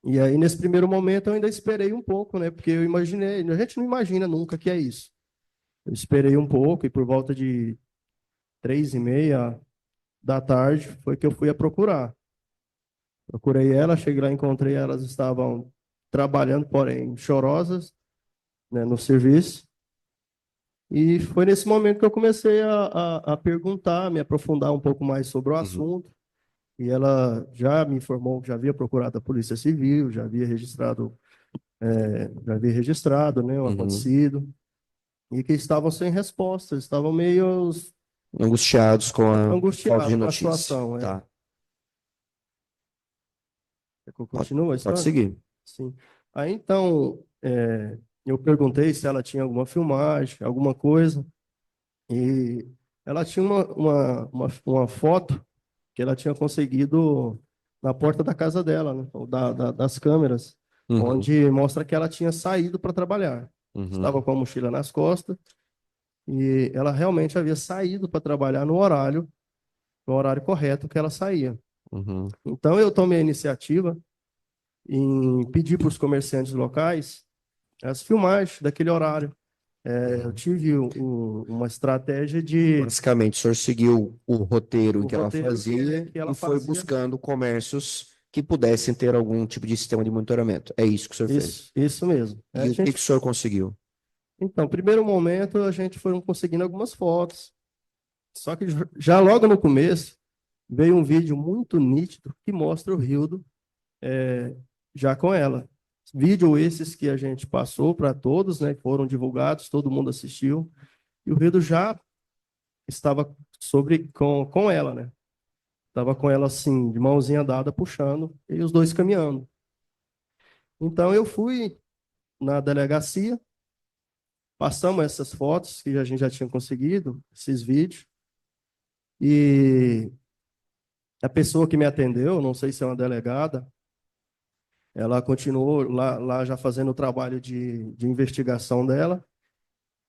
E aí, nesse primeiro momento, eu ainda esperei um pouco, né? Porque eu imaginei, a gente não imagina nunca que é isso. Eu esperei um pouco e por volta de 3h30 da tarde foi que eu fui a procurar. Procurei ela, cheguei lá, encontrei elas estavam trabalhando, porém chorosas, né, no serviço. E foi nesse momento que eu comecei a perguntar, me aprofundar um pouco mais sobre o assunto. E ela já me informou que já havia procurado a Polícia Civil, já havia registrado, né, o acontecido. E que estavam sem resposta, estavam meio angustiados com a falta de com a notícia. situação. Tá. Quer que eu continue a história? Pode seguir. Sim. Aí, então, eu perguntei se ela tinha alguma filmagem, alguma coisa, e ela tinha uma foto que ela tinha conseguido na porta da casa dela, né, das câmeras, onde mostra que ela tinha saído para trabalhar. Estava com a mochila nas costas, e ela realmente havia saído para trabalhar no horário correto que ela saía. Então, eu tomei a iniciativa em pedir para os comerciantes locais as filmagens daquele horário. Eu tive uma estratégia de... Basicamente, o senhor seguiu o roteiro que ela fazia que ela e foi fazia. buscando comércios que pudessem ter algum tipo de sistema de monitoramento. É isso que o senhor fez? Isso mesmo. E o que o senhor conseguiu? Então, primeiro momento, a gente foi conseguindo algumas fotos. Só que já logo no começo, veio um vídeo muito nítido que mostra o Rildo já com ela. Vídeo esses que a gente passou para todos, né? Foram divulgados, todo mundo assistiu. E o Rildo já estava com ela, né? Estava com ela assim, de mãozinha dada, puxando, e os dois caminhando. Então eu fui na delegacia, passamos essas fotos que a gente já tinha conseguido, esses vídeos, e a pessoa que me atendeu, não sei se é uma delegada, ela continuou lá já fazendo o trabalho de investigação dela,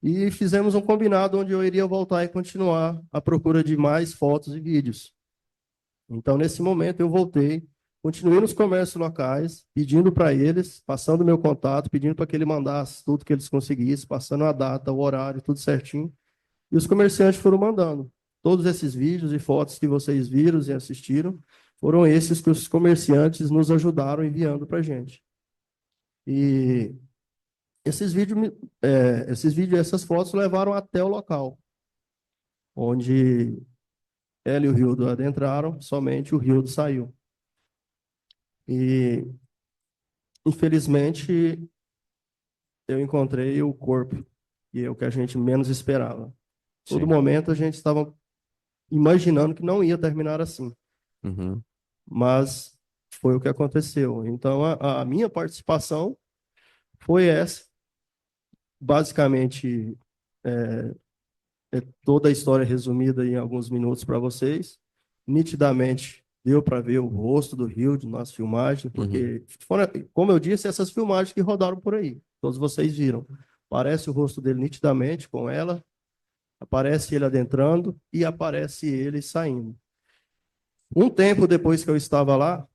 e fizemos um combinado onde eu iria voltar e continuar a procura de mais fotos e vídeos. Então, nesse momento, eu voltei, continuei nos comércios locais, pedindo para eles, passando meu contato, pedindo para que ele mandasse tudo que eles conseguissem, passando a data, o horário, tudo certinho. E os comerciantes foram mandando. Todos esses vídeos e fotos que vocês viram e assistiram, foram esses que os comerciantes nos ajudaram enviando para a gente. E esses vídeos e essas fotos levaram até o local, onde ela e o Rildo adentraram, somente o Rildo saiu. E, infelizmente, eu encontrei o corpo, que é o que a gente menos esperava. Todo momento a gente estava imaginando que não ia terminar assim. Mas foi o que aconteceu. Então, a minha participação foi essa. Basicamente, toda a história resumida em alguns minutos para vocês. Nitidamente, deu para ver o rosto do Rildo nas filmagens, porque, como eu disse, essas filmagens que rodaram por aí, todos vocês viram. Parece o rosto dele nitidamente com ela, Aparece ele adentrando e aparece ele saindo. Um tempo depois que eu estava lá,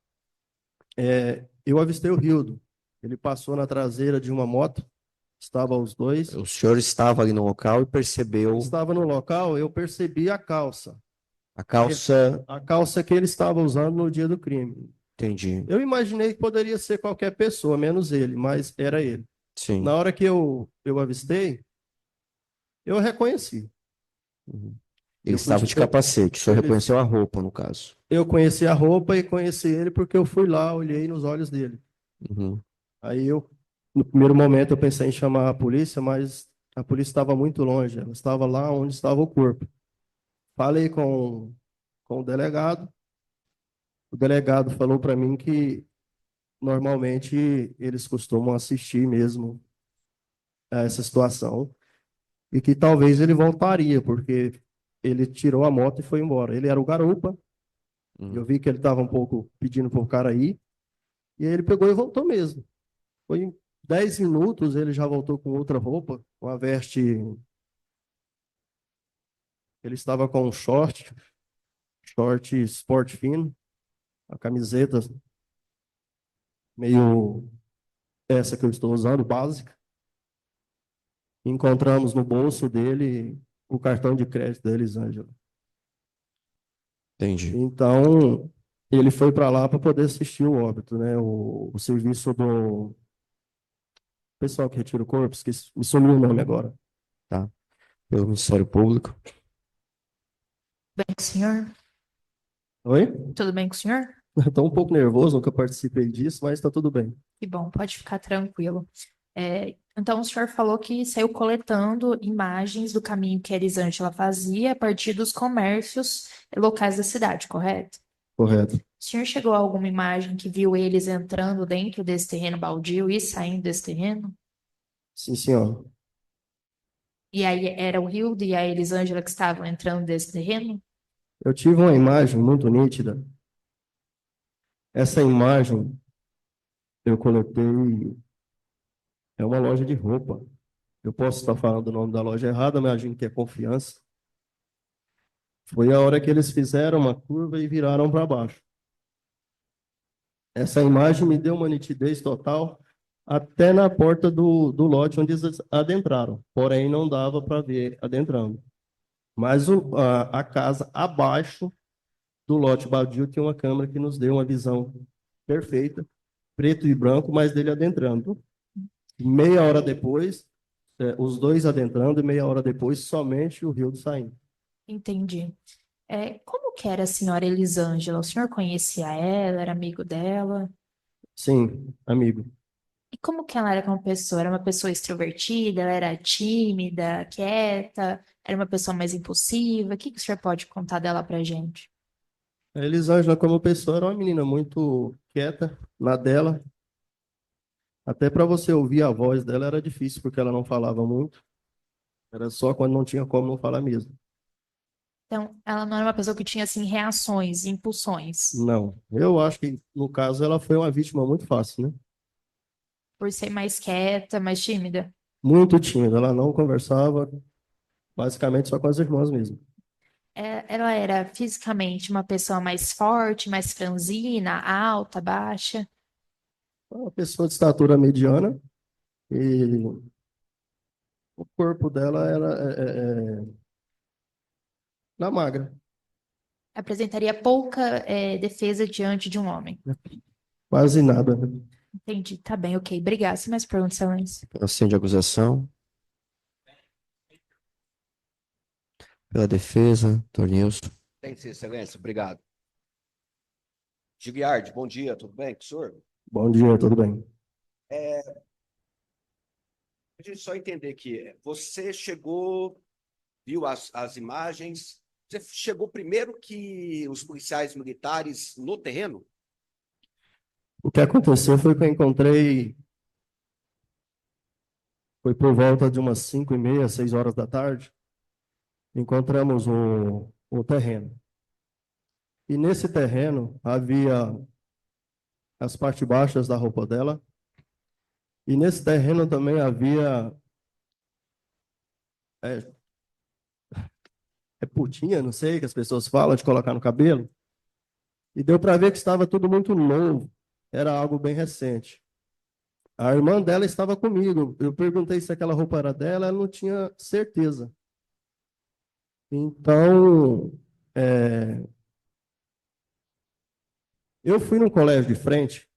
eu avistei o Rildo. Ele passou na traseira de uma moto, estavam os dois. O senhor estava ali no local e percebeu Estava no local, eu percebi a calça. a calça. A calça que ele estava usando no dia do crime. Entendi. Eu imaginei que poderia ser qualquer pessoa, menos ele, mas era ele. Sim. Na hora que eu avistei, eu reconheci. Uhum. Ele estava de capacete, o senhor reconheceu a roupa, no caso. Eu conheci a roupa e conheci ele porque eu fui lá, olhei nos olhos dele. Uhum. Aí no primeiro momento, eu pensei em chamar a polícia, mas a polícia estava muito longe, ela estava lá onde estava o corpo. Falei com o delegado falou para mim que normalmente eles costumam assistir mesmo a essa situação e que talvez ele voltaria, porque ele tirou a moto e foi embora. Ele era o garupa, eu vi que ele estava um pouco pedindo para o cara ir, e aí ele pegou e voltou mesmo. Foi em 10 minutos, ele já voltou com outra roupa, com a veste. Ele estava com um short sport fino, a camiseta meio essa que eu estou usando, básica. Encontramos no bolso dele o cartão de crédito da Elisângela. Entendi. Então, ele foi para lá para poder assistir o óbito, né? O serviço do pessoal que retira o corpo, esqueci, me sumiu o nome agora. Tá. Pelo Ministério Público. Bem com o senhor? Oi? Tudo bem com o senhor? Estou um pouco nervoso, nunca participei disso, mas está tudo bem. Que bom, pode ficar tranquilo. Então, o senhor falou que saiu coletando imagens do caminho que a Elisângela fazia a partir dos comércios locais da cidade, correto? Correto. O senhor chegou a alguma imagem que viu eles entrando dentro desse terreno baldio e saindo desse terreno? Sim, senhor. E aí era o Rildo e a Elisângela que estavam entrando desse terreno? Eu tive uma imagem muito nítida. Essa imagem eu coletei. É uma loja de roupa. Eu posso estar falando o nome da loja errada, mas imagino que é Confiança. Foi a hora que eles fizeram uma curva e viraram para baixo. Essa imagem me deu uma nitidez total até na porta do lote onde eles adentraram. Porém, não dava para ver adentrando. Mas a casa abaixo do lote baldio tinha uma câmera que nos deu uma visão perfeita, preto e branco, mas dele adentrando. Meia hora depois, os dois adentrando, e meia hora depois, somente o Rildo saindo. Entendi. Como que era a senhora Elisângela? O senhor conhecia ela? Era amigo dela? Sim, amigo. E como que ela era como pessoa? Era uma pessoa extrovertida? Ela era tímida, quieta? Era uma pessoa mais impulsiva? O que o senhor pode contar dela pra gente? A Elisângela, como pessoa, era uma menina muito quieta, na dela. Até para você ouvir a voz dela era difícil, porque ela não falava muito. Era só quando não tinha como não falar mesmo. Então, ela não era uma pessoa que tinha, assim, reações, impulsões. Não, eu acho que, no caso, ela foi uma vítima muito fácil, né? Por ser mais quieta, mais tímida. Muito tímida, ela não conversava, basicamente só com as irmãs mesmo. Ela era fisicamente uma pessoa mais forte, mais franzina, alta, baixa. Uma pessoa de estatura mediana e o corpo dela era na magra. Apresentaria pouca defesa diante de um homem. Quase nada. Entendi, tá bem, ok. Obrigada. Sem mais perguntas, Excelência. Processo de acusação. Pela defesa, doutor Nilson. Tem sim, Excelência, obrigado. Giliardi, bom dia, tudo bem com o senhor? Bom dia, tudo bem. A gente só entender que você chegou, viu as imagens, você chegou primeiro que os policiais militares no terreno? O que aconteceu foi que eu encontrei, foi por volta de umas 5h30, 6 horas da tarde, encontramos o terreno. E nesse terreno havia as partes baixas da roupa dela, e nesse terreno também havia putinha, não sei, que as pessoas falam, de colocar no cabelo. E deu para ver que estava tudo muito novo, era algo bem recente. A irmã dela estava comigo. Eu perguntei se aquela roupa era dela, ela não tinha certeza. Então, eu fui no colégio de frente,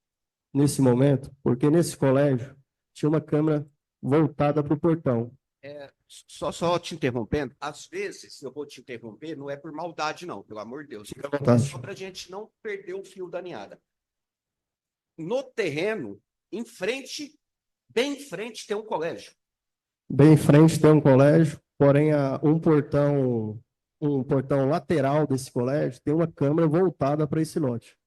nesse momento, porque nesse colégio tinha uma câmera voltada para o portão. Só te interrompendo, às vezes eu vou te interromper, não é por maldade, não, pelo amor de Deus. Só para a gente não perder o fio da meada. No terreno, em frente, bem em frente, tem um colégio. Bem em frente tem um colégio, porém um portão lateral desse colégio tem uma câmera voltada para esse lote.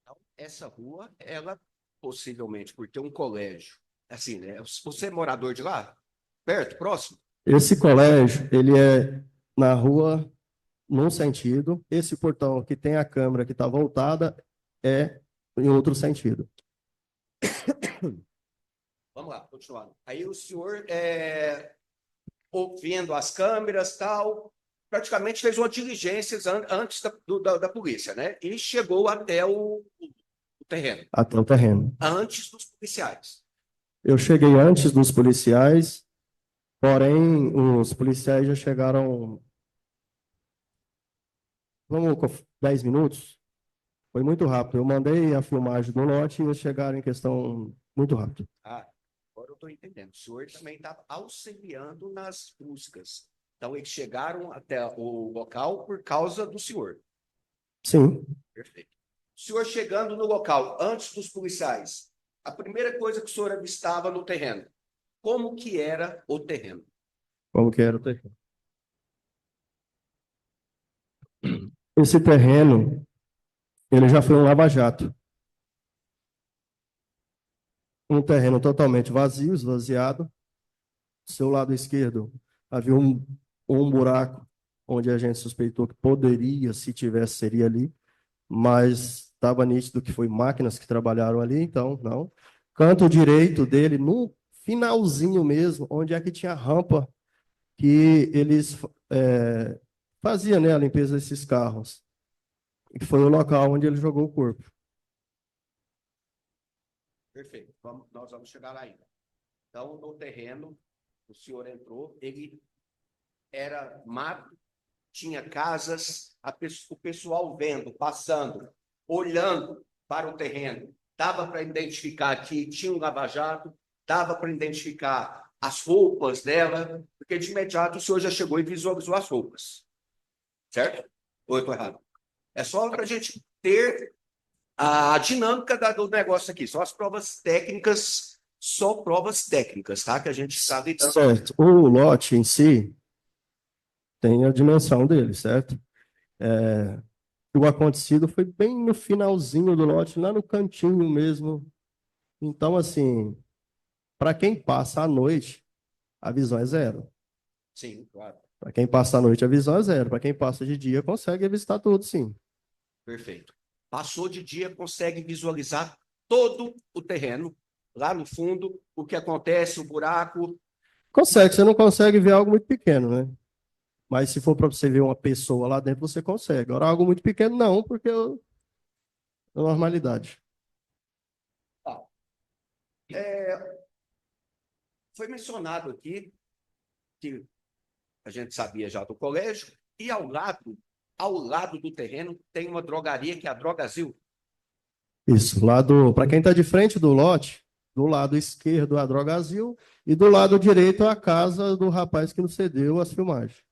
Então, essa rua, ela possivelmente, por ter um colégio, assim, né? Você é morador de lá? Perto, próximo? Esse colégio, ele é na rua, num sentido. Esse portão que tem a câmera que está voltada é em outro sentido. Vamos lá, continuando. Aí o senhor, ouvindo as câmeras, tal, praticamente fez uma diligência antes da polícia, né? E chegou até o terreno. Até o terreno. Antes dos policiais. Eu cheguei antes dos policiais, porém, os policiais já chegaram, vamos, 10 minutos? Foi muito rápido. Eu mandei a filmagem do lote e eles chegaram em questão muito rápido. Agora eu estou entendendo. O senhor também estava auxiliando nas buscas. Então, eles chegaram até o local por causa do senhor. Sim. Perfeito. O senhor chegando no local, antes dos policiais, a primeira coisa que o senhor avistava no terreno, como que era o terreno? Como que era o terreno? Esse terreno, ele já foi um lava-jato. Um terreno totalmente vazio, esvaziado. Do seu lado esquerdo, havia um buraco onde a gente suspeitou que poderia, se tivesse, seria ali, mas estava nítido que foi máquinas que trabalharam ali, então, não. Canto direito dele, no finalzinho mesmo, onde é que tinha a rampa que eles faziam, né, a limpeza desses carros. E foi o local onde ele jogou o corpo. Perfeito. Nós vamos chegar lá ainda. Então, no terreno, o senhor entrou, ele era mato, tinha casas, o pessoal vendo, passando, olhando para o terreno. Dava para identificar que tinha um lava-jato, dava para identificar as roupas dela, porque de imediato o senhor já chegou e visualizou as roupas. Certo? Ou eu estou errado? É só para a gente ter a dinâmica do negócio aqui. Só as provas técnicas, tá? Que a gente sabe. Certo. O lote em si tem a dimensão dele, certo? O acontecido foi bem no finalzinho do lote, lá no cantinho mesmo. Então, assim, para quem passa a noite, a visão é zero. Sim, claro. Para quem passa a noite, a visão é zero. Para quem passa de dia, consegue avistar tudo, sim. Perfeito. Passou de dia, consegue visualizar todo o terreno, lá no fundo, o que acontece, o buraco. Consegue, você não consegue ver algo muito pequeno, né? Mas se for para você ver uma pessoa lá dentro, você consegue. Agora, algo muito pequeno, não, porque é normalidade. Foi mencionado aqui que a gente sabia já do colégio, e ao lado do terreno, tem uma drogaria, que é a Drogazil. Isso, para quem está de frente do lote, do lado esquerdo a Drogazil e do lado direito a casa do rapaz que nos cedeu as filmagens.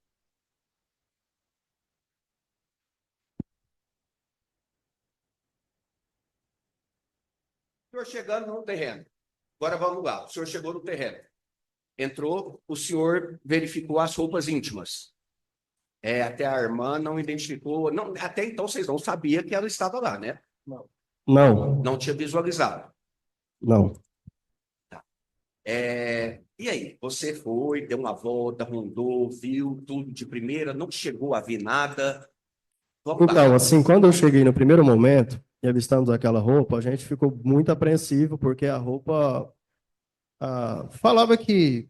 O senhor chegando no terreno. Agora vamos lá. O senhor chegou no terreno. Entrou, o senhor verificou as roupas íntimas. Até a irmã não identificou. Não, até então vocês não sabiam que ela estava lá, né? Não. Não tinha visualizado. Não. Tá. E aí? Você foi, deu uma volta, rondou, viu tudo de primeira, não chegou a ver nada. Então, assim, quando eu cheguei no primeiro momento e avistamos aquela roupa, a gente ficou muito apreensivo, porque a roupa falava que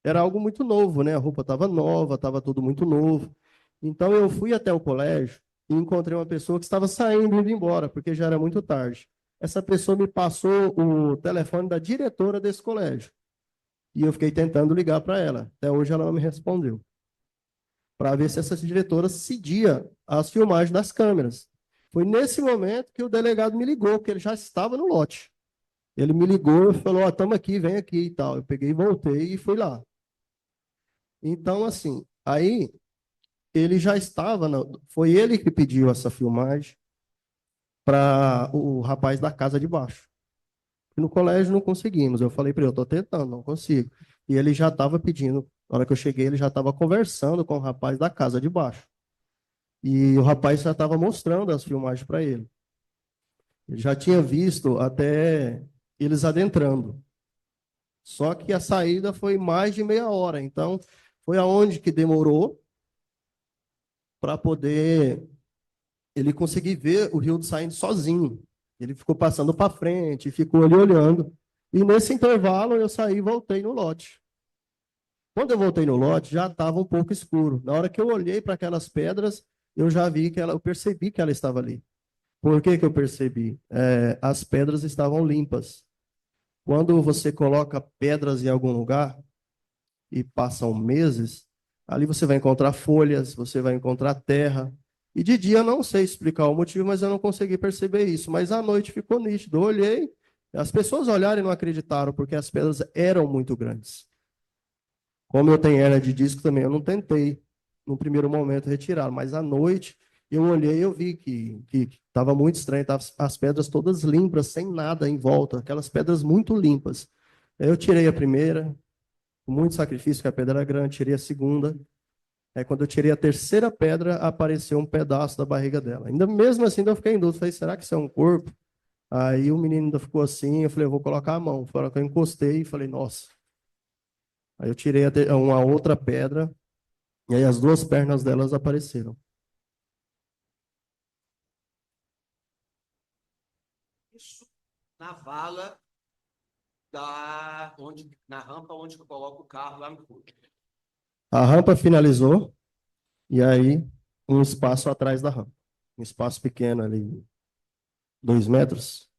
era algo muito novo, né? A roupa estava nova, estava tudo muito novo. Então eu fui até o colégio e encontrei uma pessoa que estava saindo, indo embora, porque já era muito tarde. Essa pessoa me passou o telefone da diretora desse colégio. E eu fiquei tentando ligar para ela. Até hoje ela não me respondeu. Para ver se essa diretora cedia as filmagens das câmeras. Foi nesse momento que o delegado me ligou, porque ele já estava no lote. Ele me ligou e falou, ó, estamos aqui, vem aqui e tal. Eu peguei, voltei e fui lá. Então, assim, aí ele já estava, foi ele que pediu essa filmagem para o rapaz da casa de baixo. No colégio não conseguimos. Eu falei para ele, eu estou tentando, não consigo. E ele já estava pedindo, na hora que eu cheguei, ele já estava conversando com o rapaz da casa de baixo. E o rapaz já estava mostrando as filmagens para ele. Ele já tinha visto até eles adentrando. Só que a saída foi mais de meia hora. Então, foi aonde que demorou para poder ele conseguir ver o Rildo saindo sozinho. Ele ficou passando para frente, ficou ali olhando. E nesse intervalo eu saí e voltei no lote. Quando eu voltei no lote, já estava um pouco escuro. Na hora que eu olhei para aquelas pedras, eu já vi que eu percebi que ela estava ali. Por que que eu percebi? As pedras estavam limpas. Quando você coloca pedras em algum lugar e passam meses, ali você vai encontrar folhas, você vai encontrar terra. E de dia eu não sei explicar o motivo, mas eu não consegui perceber isso. Mas à noite ficou nítido. Eu olhei, as pessoas olharam e não acreditaram, porque as pedras eram muito grandes. Como eu tenho hernia de disco também, eu não tentei, no primeiro momento, retirar. Mas à noite, eu olhei e eu vi que estava muito estranho. Tava as pedras todas limpas, sem nada em volta. Aquelas pedras muito limpas. Eu tirei a primeira, com muito sacrifício, porque a pedra era grande. Tirei a segunda. Aí, quando eu tirei a terceira pedra, apareceu um pedaço da barriga dela. Ainda mesmo assim, eu fiquei em dúvida. Falei, será que isso é um corpo? Aí o menino ainda ficou assim. Eu falei, eu vou colocar a mão. Foi a hora que eu encostei e falei, nossa. Aí eu tirei uma outra pedra. E aí as duas pernas delas apareceram. Isso na vala na rampa onde eu coloco o carro lá no fundo. A rampa finalizou. E aí, um espaço atrás da rampa. Um espaço pequeno ali, 2 metros.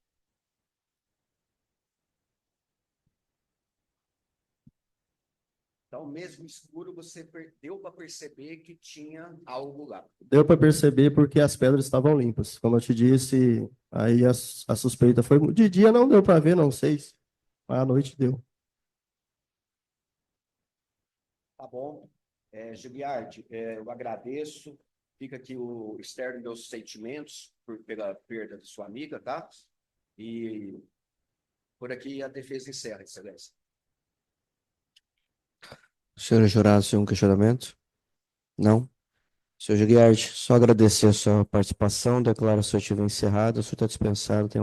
Então, mesmo escuro, você deu para perceber que tinha algo lá. Deu para perceber porque as pedras estavam limpas. Como eu te disse, aí a suspeita foi... De dia não deu para ver, não sei. Mas à noite deu. Tá bom. Giliardi, eu agradeço. Fica aqui o externo dos meus sentimentos pela perda de sua amiga, tá? E por aqui a defesa encerra, Excelência. Senhores jurados, tem um questionamento? Não? Senhor Giliardi, só agradecer a sua participação, declaro a sua ativa encerrada, o senhor está dispensado, tem